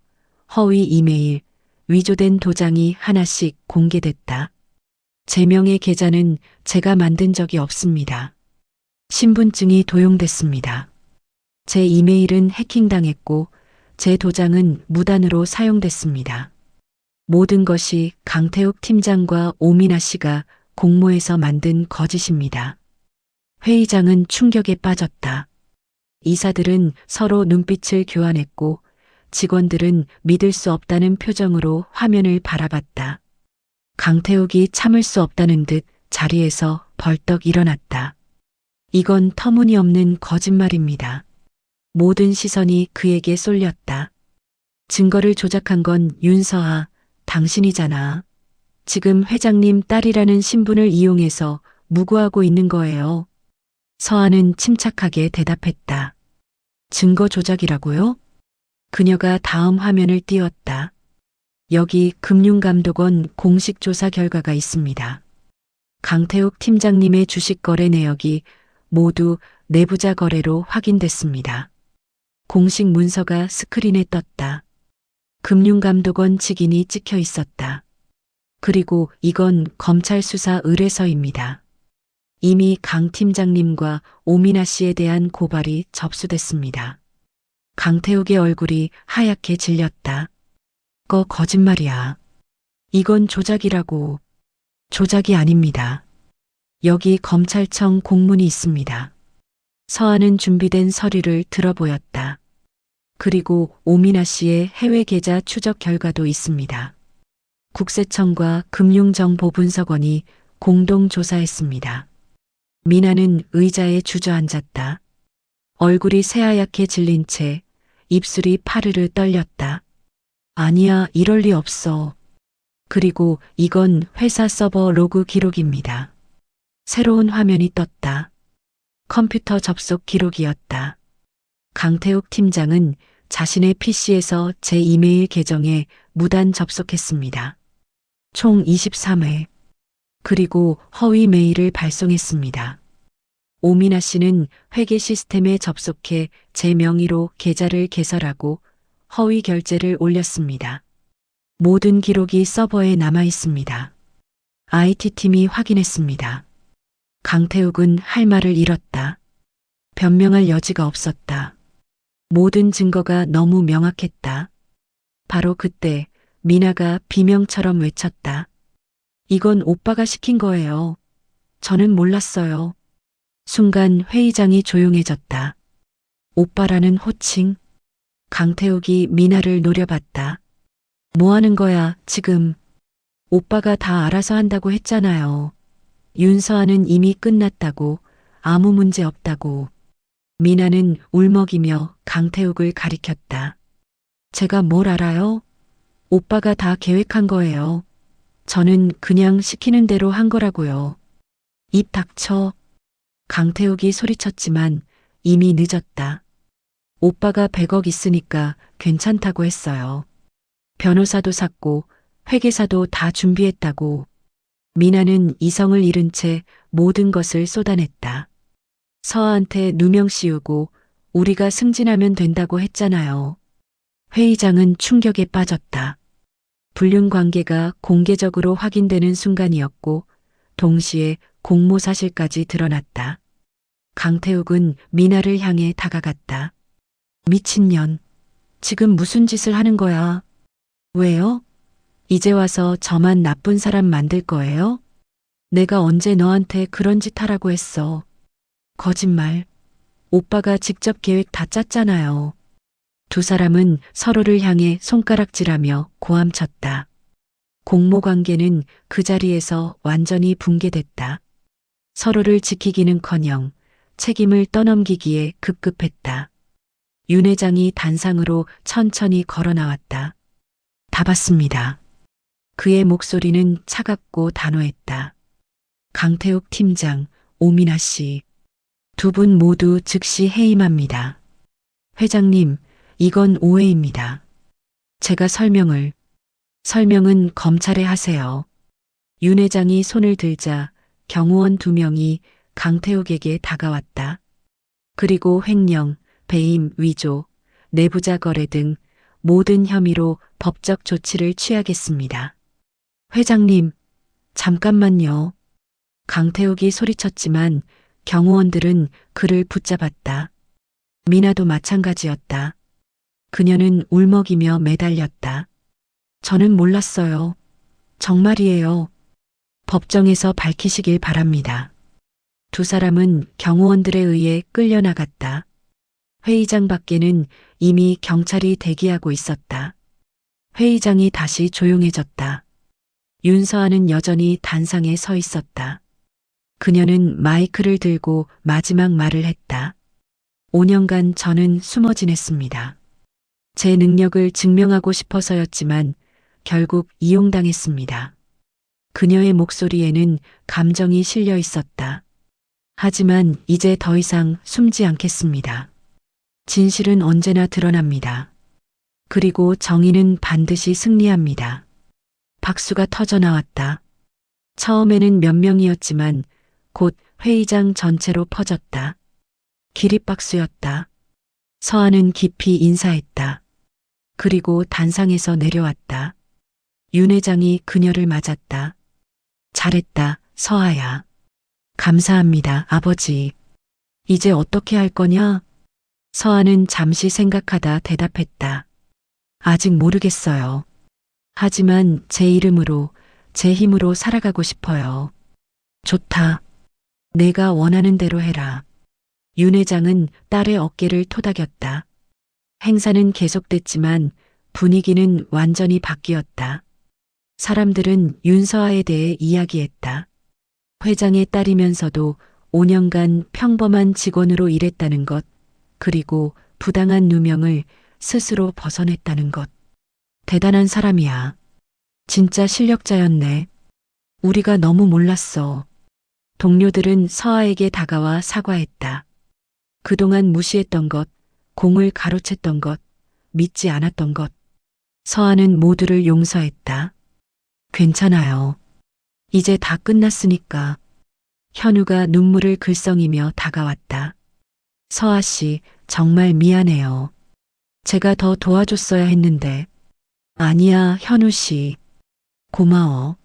허위 이메일, 위조된 도장이 하나씩 공개됐다. 제명의 계좌는 제가 만든 적이 없습니다. 신분증이 도용됐습니다. 제 이메일은 해킹당했고 제 도장은 무단으로 사용됐습니다. 모든 것이 강태욱 팀장과 오미나 씨가 공모해서 만든 거짓입니다. 회의장은 충격에 빠졌다. 이사들은 서로 눈빛을 교환했고 직원들은 믿을 수 없다는 표정으로 화면을 바라봤다. 강태욱이 참을 수 없다는 듯 자리에서 벌떡 일어났다. 이건 터무니없는 거짓말입니다. 모든 시선이 그에게 쏠렸다. 증거를 조작한 건 윤서아, 당신이잖아. 지금 회장님 딸이라는 신분을 이용해서 무고하고 있는 거예요. 서아는 침착하게 대답했다. 증거 조작이라고요? 그녀가 다음 화면을 띄웠다. 여기 금융감독원 공식 조사 결과가 있습니다. 강태욱 팀장님의 주식 거래 내역이 모두 내부자 거래로 확인됐습니다. 공식 문서가 스크린에 떴다. 금융감독원 직인이 찍혀 있었다. 그리고 이건 검찰 수사 의뢰서입니다. 이미 강 팀장님과 오미나 씨에 대한 고발이 접수됐습니다. 강태욱의 얼굴이 하얗게 질렸다. 거짓말이야. 이건 조작이라고. 조작이 아닙니다. 여기 검찰청 공문이 있습니다. 서아는 준비된 서류를 들어보였다. 그리고 오미나 씨의 해외 계좌 추적 결과도 있습니다. 국세청과 금융정보분석원이 공동 조사했습니다. 미나는 의자에 주저앉았다. 얼굴이 새하얗게 질린 채 입술이 파르르 떨렸다. 아니야, 이럴 리 없어. 그리고 이건 회사 서버 로그 기록입니다. 새로운 화면이 떴다. 컴퓨터 접속 기록이었다. 강태욱 팀장은 자신의 PC에서 제 이메일 계정에 무단 접속했습니다. 총 23회. 그리고 허위 메일을 발송했습니다. 오미나 씨는 회계 시스템에 접속해 제 명의로 계좌를 개설하고 허위 결제를 올렸습니다. 모든 기록이 서버에 남아 있습니다. IT팀이 확인했습니다. 강태욱은 할 말을 잃었다. 변명할 여지가 없었다. 모든 증거가 너무 명확했다. 바로 그때 미나가 비명처럼 외쳤다. 이건 오빠가 시킨 거예요. 저는 몰랐어요. 순간 회의장이 조용해졌다. 오빠라는 호칭. 강태욱이 미나를 노려봤다. 뭐 하는 거야, 지금. 오빠가 다 알아서 한다고 했잖아요. 윤서아는 이미 끝났다고, 아무 문제 없다고. 미나는 울먹이며 강태욱을 가리켰다. 제가 뭘 알아요? 오빠가 다 계획한 거예요. 저는 그냥 시키는 대로 한 거라고요. 입 닥쳐. 강태욱이 소리쳤지만 이미 늦었다. 오빠가 100억 있으니까 괜찮다고 했어요. 변호사도 샀고 회계사도 다 준비했다고. 미나는 이성을 잃은 채 모든 것을 쏟아냈다. 서아한테 누명 씌우고 우리가 승진하면 된다고 했잖아요. 회의장은 충격에 빠졌다. 불륜 관계가 공개적으로 확인되는 순간이었고 동시에 공모 사실까지 드러났다. 강태욱은 미나를 향해 다가갔다. 미친년, 지금 무슨 짓을 하는 거야? 왜요? 이제 와서 저만 나쁜 사람 만들 거예요? 내가 언제 너한테 그런 짓 하라고 했어. 거짓말. 오빠가 직접 계획 다 짰잖아요. 두 사람은 서로를 향해 손가락질하며 고함쳤다. 공모 관계는 그 자리에서 완전히 붕괴됐다. 서로를 지키기는커녕 책임을 떠넘기기에 급급했다. 윤 회장이 단상으로 천천히 걸어 나왔다. 다 봤습니다. 그의 목소리는 차갑고 단호했다. 강태욱 팀장, 오미나 씨. 두 분 모두 즉시 해임합니다. 회장님, 이건 오해입니다. 제가 설명은 검찰에 하세요. 윤 회장이 손을 들자 경호원 2명이 강태욱에게 다가왔다. 그리고 횡령, 배임, 위조, 내부자 거래 등 모든 혐의로 법적 조치를 취하겠습니다. 회장님, 잠깐만요. 강태욱이 소리쳤지만 경호원들은 그를 붙잡았다. 미나도 마찬가지였다. 그녀는 울먹이며 매달렸다. 저는 몰랐어요. 정말이에요. 법정에서 밝히시길 바랍니다. 두 사람은 경호원들에 의해 끌려나갔다. 회의장 밖에는 이미 경찰이 대기하고 있었다. 회의장이 다시 조용해졌다. 윤서아는 여전히 단상에 서 있었다. 그녀는 마이크를 들고 마지막 말을 했다. 5년간 저는 숨어 지냈습니다. 제 능력을 증명하고 싶어서였지만 결국 이용당했습니다. 그녀의 목소리에는 감정이 실려 있었다. 하지만 이제 더 이상 숨지 않겠습니다. 진실은 언제나 드러납니다. 그리고 정의는 반드시 승리합니다. 박수가 터져 나왔다. 처음에는 몇 명이었지만 곧 회의장 전체로 퍼졌다. 기립박수였다. 서아는 깊이 인사했다. 그리고 단상에서 내려왔다. 윤 회장이 그녀를 맞았다. 잘했다, 서아야. 감사합니다, 아버지. 이제 어떻게 할 거냐? 서아는 잠시 생각하다 대답했다. 아직 모르겠어요. 하지만 제 이름으로, 제 힘으로 살아가고 싶어요. 좋다. 내가 원하는 대로 해라. 윤 회장은 딸의 어깨를 토닥였다. 행사는 계속됐지만 분위기는 완전히 바뀌었다. 사람들은 윤서아에 대해 이야기했다. 회장의 딸이면서도 5년간 평범한 직원으로 일했다는 것, 그리고 부당한 누명을 스스로 벗어냈다는 것. 대단한 사람이야. 진짜 실력자였네. 우리가 너무 몰랐어. 동료들은 서아에게 다가와 사과했다. 그동안 무시했던 것, 공을 가로챘던 것, 믿지 않았던 것. 서아는 모두를 용서했다. 괜찮아요. 이제 다 끝났으니까. 현우가 눈물을 글썽이며 다가왔다. 서아 씨, 정말 미안해요. 제가 더 도와줬어야 했는데. 아니야, 현우 씨. 고마워.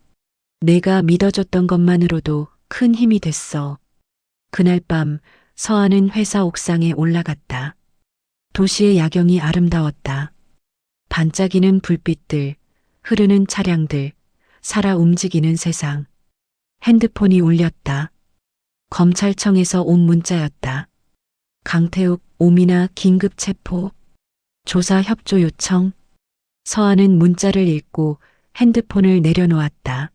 내가 믿어줬던 것만으로도 큰 힘이 됐어. 그날 밤 서아는 회사 옥상에 올라갔다. 도시의 야경이 아름다웠다. 반짝이는 불빛들, 흐르는 차량들, 살아 움직이는 세상. 핸드폰이 울렸다. 검찰청에서 온 문자였다. 강태욱, 오미나 긴급 체포. 조사 협조 요청. 서아는 문자를 읽고 핸드폰을 내려놓았다.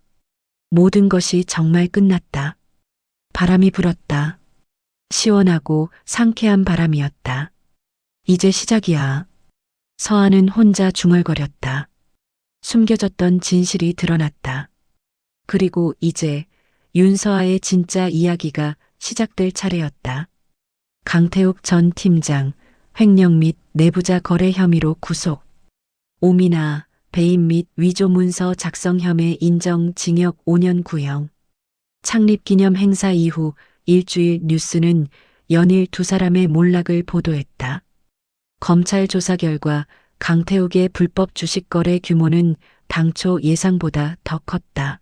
모든 것이 정말 끝났다. 바람이 불었다. 시원하고 상쾌한 바람이었다. 이제 시작이야. 서아는 혼자 중얼거렸다. 숨겨졌던 진실이 드러났다. 그리고 이제 윤서아의 진짜 이야기가 시작될 차례였다. 강태욱 전 팀장, 횡령 및 내부자 거래 혐의로 구속. 오미나, 배임 및 위조 문서 작성 혐의 인정 징역 5년 구형. 창립 기념 행사 이후 일주일 뉴스는 연일 두 사람의 몰락을 보도했다. 검찰 조사 결과 강태욱의 불법 주식 거래 규모는 당초 예상보다 더 컸다.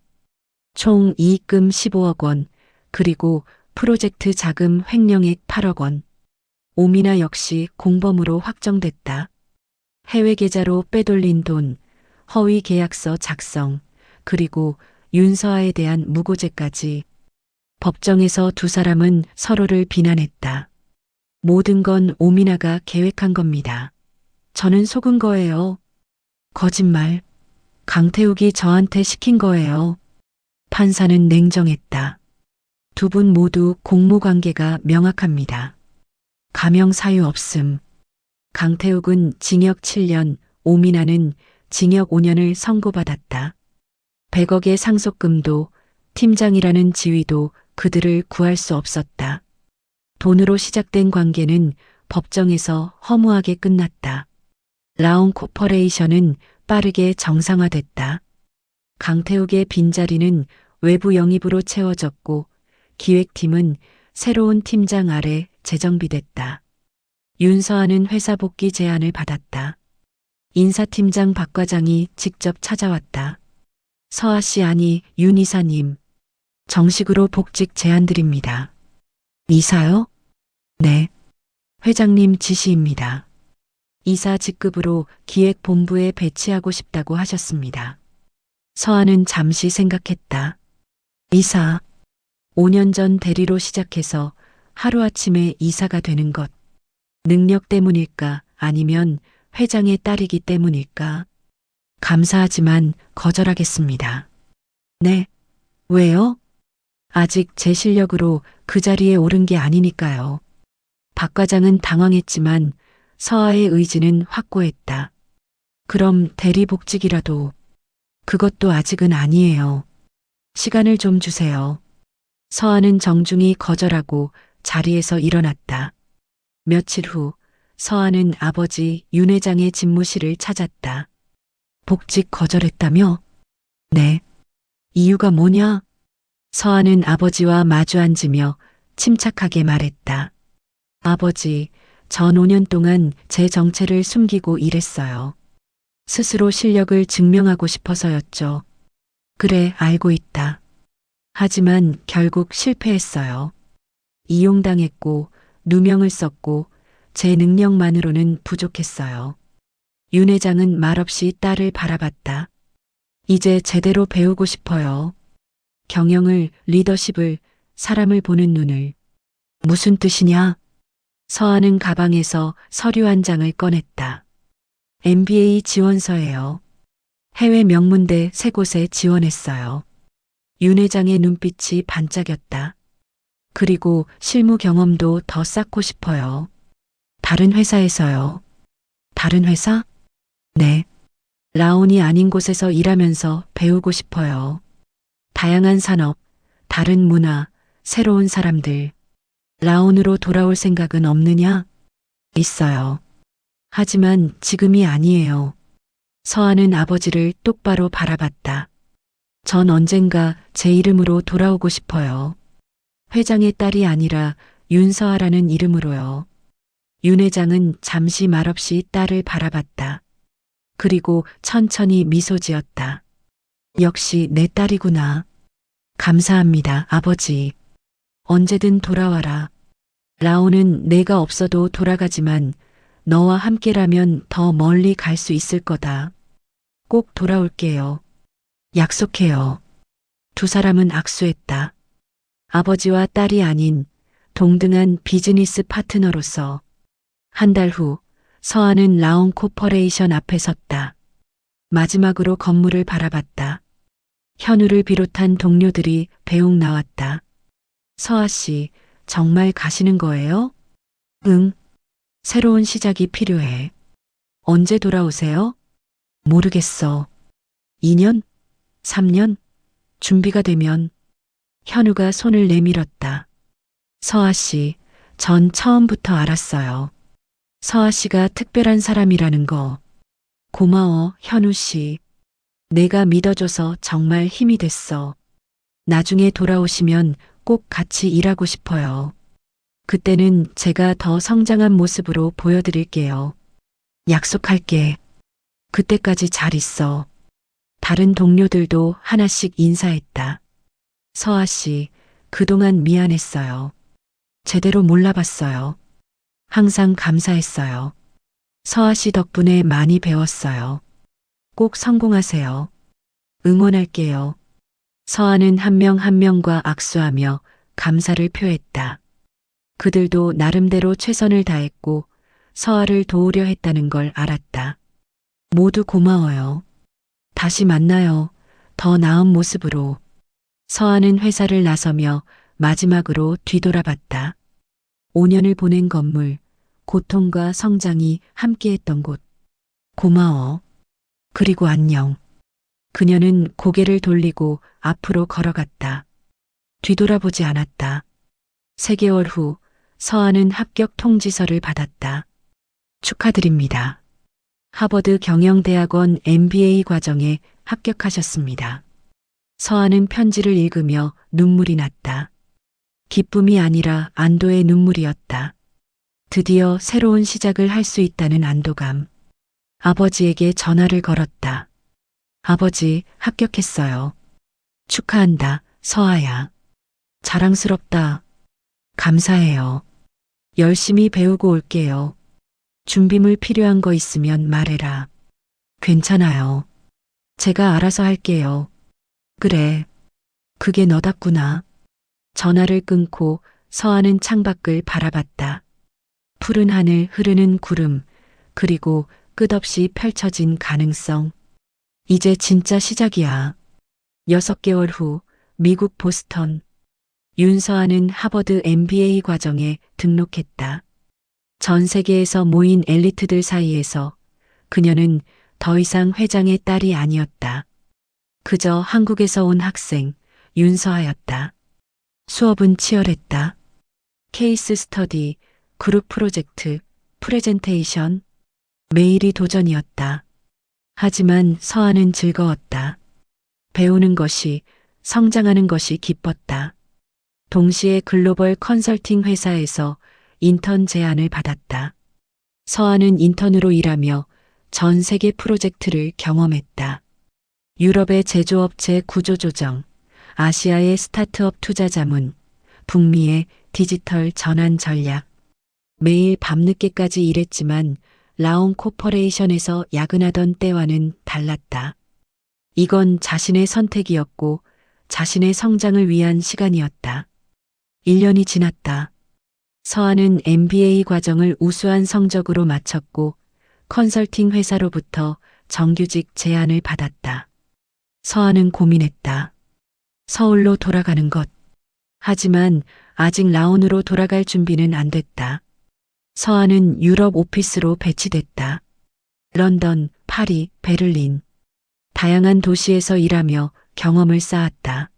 총 이익금 15억 원, 그리고 프로젝트 자금 횡령액 8억 원. 오미나 역시 공범으로 확정됐다. 해외 계좌로 빼돌린 돈, 허위 계약서 작성, 그리고 윤서아에 대한 무고죄까지. 법정에서 두 사람은 서로를 비난했다. 모든 건 오미나가 계획한 겁니다. 저는 속은 거예요. 거짓말. 강태욱이 저한테 시킨 거예요. 판사는 냉정했다. 두 분 모두 공모관계가 명확합니다. 감형 사유 없음. 강태욱은 징역 7년, 오미나는 징역 5년을 선고받았다. 100억의 상속금도 팀장이라는 지위도 그들을 구할 수 없었다. 돈으로 시작된 관계는 법정에서 허무하게 끝났다. 라온 코퍼레이션은 빠르게 정상화됐다. 강태욱의 빈자리는 외부 영입으로 채워졌고 기획팀은 새로운 팀장 아래 재정비됐다. 윤서아는 회사 복귀 제안을 받았다. 인사팀장 박 과장이 직접 찾아왔다. 서아 씨 아니 윤 이사님. 정식으로 복직 제안 드립니다. 이사요? 네. 회장님 지시입니다. 이사 직급으로 기획본부에 배치하고 싶다고 하셨습니다. 서아는 잠시 생각했다. 이사. 5년 전 대리로 시작해서 하루아침에 이사가 되는 것. 능력 때문일까 아니면 회장의 딸이기 때문일까? 감사하지만 거절하겠습니다. 네. 왜요? 아직 제 실력으로 그 자리에 오른 게 아니니까요. 박 과장은 당황했지만 서아의 의지는 확고했다. 그럼 대리복직이라도. 그것도 아직은 아니에요. 시간을 좀 주세요. 서아는 정중히 거절하고 자리에서 일어났다. 며칠 후 서아는 아버지 윤 회장의 집무실을 찾았다. 복직 거절했다며? 네. 이유가 뭐냐? 서아는 아버지와 마주 앉으며 침착하게 말했다. 아버지, 전 5년 동안 제 정체를 숨기고 일했어요. 스스로 실력을 증명하고 싶어서였죠. 그래, 알고 있다. 하지만 결국 실패했어요. 이용당했고, 누명을 썼고, 제 능력만으로는 부족했어요. 윤 회장은 말없이 딸을 바라봤다. 이제 제대로 배우고 싶어요. 경영을, 리더십을, 사람을 보는 눈을. 무슨 뜻이냐? 서아는 가방에서 서류 한 장을 꺼냈다. MBA 지원서예요. 해외 명문대 3곳에 지원했어요. 윤 회장의 눈빛이 반짝였다. 그리고 실무 경험도 더 쌓고 싶어요. 다른 회사에서요. 다른 회사? 네. 라온이 아닌 곳에서 일하면서 배우고 싶어요. 다양한 산업, 다른 문화, 새로운 사람들. 라온으로 돌아올 생각은 없느냐? 있어요. 하지만 지금이 아니에요. 서아는 아버지를 똑바로 바라봤다. 전 언젠가 제 이름으로 돌아오고 싶어요. 회장의 딸이 아니라 윤서아라는 이름으로요. 윤 회장은 잠시 말없이 딸을 바라봤다. 그리고 천천히 미소 지었다. 역시 내 딸이구나. 감사합니다, 아버지. 언제든 돌아와라. 라온은 내가 없어도 돌아가지만 너와 함께라면 더 멀리 갈 수 있을 거다. 꼭 돌아올게요. 약속해요. 두 사람은 악수했다. 아버지와 딸이 아닌 동등한 비즈니스 파트너로서. 한 달 후 서아는 라온 코퍼레이션 앞에 섰다. 마지막으로 건물을 바라봤다. 현우를 비롯한 동료들이 배웅 나왔다. 서아 씨, 정말 가시는 거예요? 응. 새로운 시작이 필요해. 언제 돌아오세요? 모르겠어. 2년? 3년? 준비가 되면. 현우가 손을 내밀었다. 서아 씨, 전 처음부터 알았어요. 서아 씨가 특별한 사람이라는 거. 고마워, 현우 씨. 내가 믿어줘서 정말 힘이 됐어. 나중에 돌아오시면 꼭 같이 일하고 싶어요. 그때는 제가 더 성장한 모습으로 보여드릴게요. 약속할게. 그때까지 잘 있어. 다른 동료들도 하나씩 인사했다. 서아 씨, 그동안 미안했어요. 제대로 몰라봤어요. 항상 감사했어요. 서아 씨 덕분에 많이 배웠어요. 꼭 성공하세요. 응원할게요. 서아는 한 명 한 명과 악수하며 감사를 표했다. 그들도 나름대로 최선을 다했고 서아를 도우려 했다는 걸 알았다. 모두 고마워요. 다시 만나요. 더 나은 모습으로. 서아는 회사를 나서며 마지막으로 뒤돌아봤다. 5년을 보낸 건물, 고통과 성장이 함께했던 곳. 고마워. 그리고 안녕. 그녀는 고개를 돌리고 앞으로 걸어갔다. 뒤돌아보지 않았다. 3개월 후 서아는 합격 통지서를 받았다. 축하드립니다. 하버드 경영대학원 MBA 과정에 합격하셨습니다. 서아는 편지를 읽으며 눈물이 났다. 기쁨이 아니라 안도의 눈물이었다. 드디어 새로운 시작을 할 수 있다는 안도감. 아버지에게 전화를 걸었다. 아버지, 합격했어요. 축하한다, 서아야. 자랑스럽다. 감사해요. 열심히 배우고 올게요. 준비물 필요한 거 있으면 말해라. 괜찮아요. 제가 알아서 할게요. 그래. 그게 너답구나. 전화를 끊고 서아는 창밖을 바라봤다. 푸른 하늘, 흐르는 구름, 그리고 끝없이 펼쳐진 가능성. 이제 진짜 시작이야. 6개월 후 미국 보스턴. 윤서아는 하버드 MBA 과정에 등록했다. 전 세계에서 모인 엘리트들 사이에서 그녀는 더 이상 회장의 딸이 아니었다. 그저 한국에서 온 학생 윤서아였다. 수업은 치열했다. 케이스 스터디, 그룹 프로젝트, 프레젠테이션, 매일이 도전이었다. 하지만 서아는 즐거웠다. 배우는 것이, 성장하는 것이 기뻤다. 동시에 글로벌 컨설팅 회사에서 인턴 제안을 받았다. 서아는 인턴으로 일하며 전 세계 프로젝트를 경험했다. 유럽의 제조업체 구조조정, 아시아의 스타트업 투자 자문, 북미의 디지털 전환 전략. 매일 밤늦게까지 일했지만 라온 코퍼레이션에서 야근하던 때와는 달랐다. 이건 자신의 선택이었고 자신의 성장을 위한 시간이었다. 1년이 지났다. 서아는 MBA 과정을 우수한 성적으로 마쳤고 컨설팅 회사로부터 정규직 제안을 받았다. 서아는 고민했다. 서울로 돌아가는 것. 하지만 아직 라온으로 돌아갈 준비는 안 됐다. 서아는 유럽 오피스로 배치됐다. 런던, 파리, 베를린. 다양한 도시에서 일하며 경험을 쌓았다.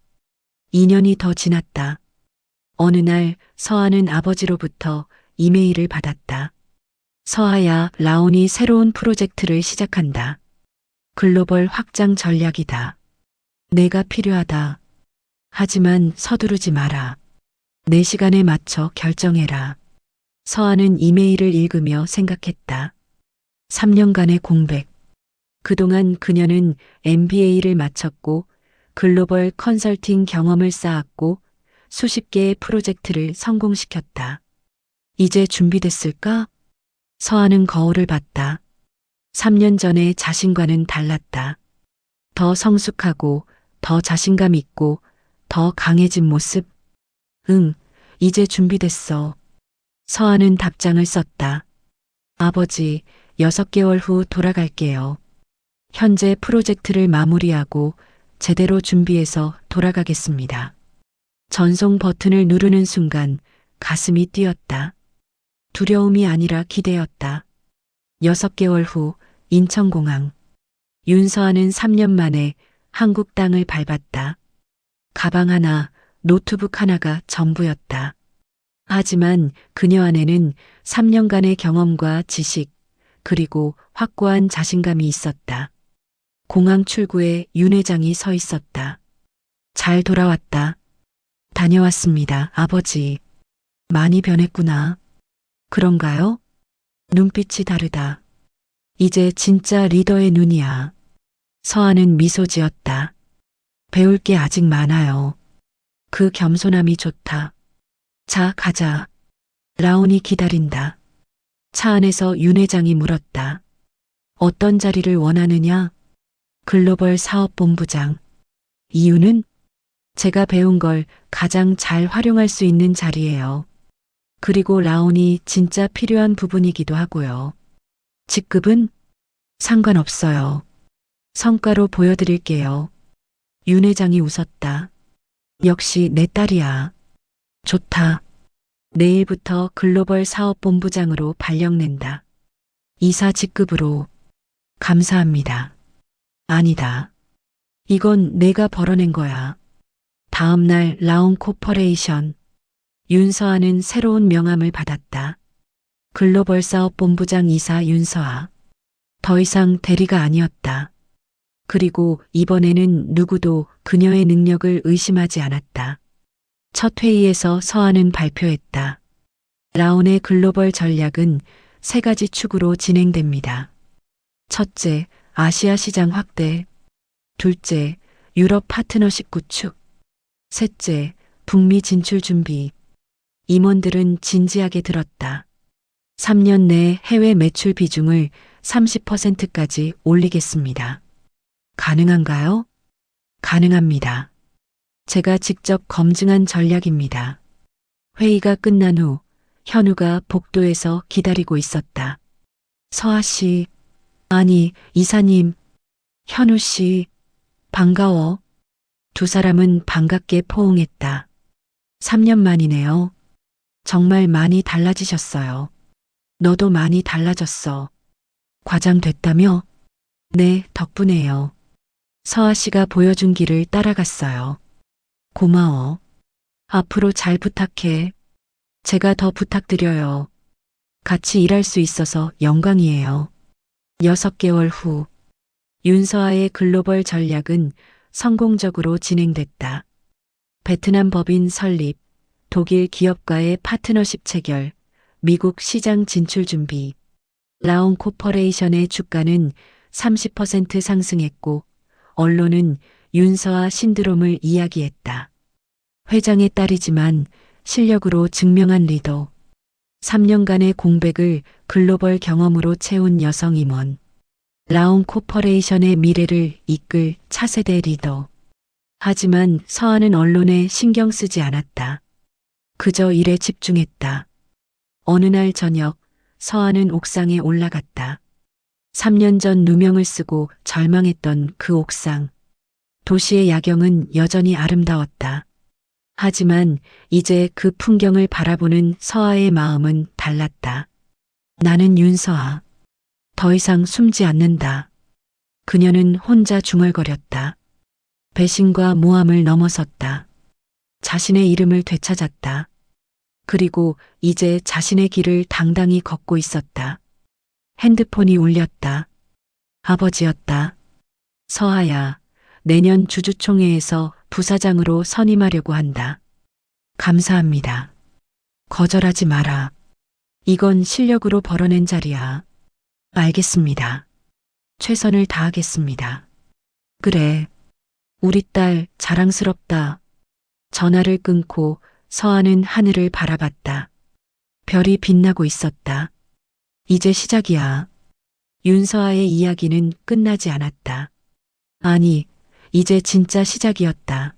2년이 더 지났다. 어느 날 서아는 아버지로부터 이메일을 받았다. 서아야, 라온이 새로운 프로젝트를 시작한다. 글로벌 확장 전략이다. 내가 필요하다. 하지만 서두르지 마라. 내 시간에 맞춰 결정해라. 서아는 이메일을 읽으며 생각했다. 3년간의 공백. 그동안 그녀는 MBA를 마쳤고 글로벌 컨설팅 경험을 쌓았고 수십 개의 프로젝트를 성공시켰다. 이제 준비됐을까? 서아는 거울을 봤다. 3년 전의 자신과는 달랐다. 더 성숙하고 더 자신감 있고 더 강해진 모습. 응, 이제 준비됐어. 서아는 답장을 썼다. 아버지, 6개월 후 돌아갈게요. 현재 프로젝트를 마무리하고 제대로 준비해서 돌아가겠습니다. 전송 버튼을 누르는 순간 가슴이 뛰었다. 두려움이 아니라 기대였다. 6개월 후 인천공항. 윤서아는 3년 만에 한국 땅을 밟았다. 가방 하나, 노트북 하나가 전부였다. 하지만 그녀 안에는 3년간의 경험과 지식, 그리고 확고한 자신감이 있었다. 공항 출구에 윤 회장이 서 있었다. 잘 돌아왔다. 다녀왔습니다, 아버지. 많이 변했구나. 그런가요? 눈빛이 다르다. 이제 진짜 리더의 눈이야. 서아는 미소 지었다. 배울 게 아직 많아요. 그 겸손함이 좋다. 자, 가자. 라온이 기다린다. 차 안에서 윤 회장이 물었다. 어떤 자리를 원하느냐? 글로벌 사업본부장. 이유는? 제가 배운 걸 가장 잘 활용할 수 있는 자리예요. 그리고 라온이 진짜 필요한 부분이기도 하고요. 직급은? 상관없어요. 성과로 보여드릴게요. 윤 회장이 웃었다. 역시 내 딸이야. 좋다. 내일부터 글로벌 사업본부장으로 발령낸다. 이사 직급으로. 감사합니다. 아니다. 이건 내가 벌어낸 거야. 다음 날 라온 코퍼레이션. 윤서아는 새로운 명함을 받았다. 글로벌 사업본부장 이사 윤서아. 더 이상 대리가 아니었다. 그리고 이번에는 누구도 그녀의 능력을 의심하지 않았다. 첫 회의에서 서한은 발표했다. 라온의 글로벌 전략은 세 가지 축으로 진행됩니다. 첫째, 아시아 시장 확대. 둘째, 유럽 파트너십 구축. 셋째, 북미 진출 준비. 임원들은 진지하게 들었다. 3년 내 해외 매출 비중을 30%까지 올리겠습니다. 가능한가요? 가능합니다. 제가 직접 검증한 전략입니다. 회의가 끝난 후 현우가 복도에서 기다리고 있었다. 서아 씨, 아니, 이사님, 현우 씨, 반가워. 두 사람은 반갑게 포옹했다. 3년 만이네요. 정말 많이 달라지셨어요. 너도 많이 달라졌어. 과장됐다며? 네, 덕분에요. 서아 씨가 보여준 길을 따라갔어요. 고마워. 앞으로 잘 부탁해. 제가 더 부탁드려요. 같이 일할 수 있어서 영광이에요. 6개월 후, 윤서아의 글로벌 전략은 성공적으로 진행됐다. 베트남 법인 설립, 독일 기업과의 파트너십 체결, 미국 시장 진출 준비. 라온 코퍼레이션의 주가는 30% 상승했고, 언론은 윤서아 신드롬을 이야기했다. 회장의 딸이지만 실력으로 증명한 리더. 3년간의 공백을 글로벌 경험으로 채운 여성 임원. 라온 코퍼레이션의 미래를 이끌 차세대 리더. 하지만 서한은 언론에 신경 쓰지 않았다. 그저 일에 집중했다. 어느 날 저녁 서한은 옥상에 올라갔다. 3년 전 누명을 쓰고 절망했던 그 옥상. 도시의 야경은 여전히 아름다웠다. 하지만 이제 그 풍경을 바라보는 서아의 마음은 달랐다. 나는 윤서아. 더 이상 숨지 않는다. 그녀는 혼자 중얼거렸다. 배신과 모함을 넘어섰다. 자신의 이름을 되찾았다. 그리고 이제 자신의 길을 당당히 걷고 있었다. 핸드폰이 울렸다. 아버지였다. 서아야, 내년 주주총회에서 부사장으로 선임하려고 한다. 감사합니다. 거절하지 마라. 이건 실력으로 벌어낸 자리야. 알겠습니다. 최선을 다하겠습니다. 그래. 우리 딸 자랑스럽다. 전화를 끊고 서아는 하늘을 바라봤다. 별이 빛나고 있었다. 이제 시작이야. 윤서아의 이야기는 끝나지 않았다. 아니, 이제 진짜 시작이었다.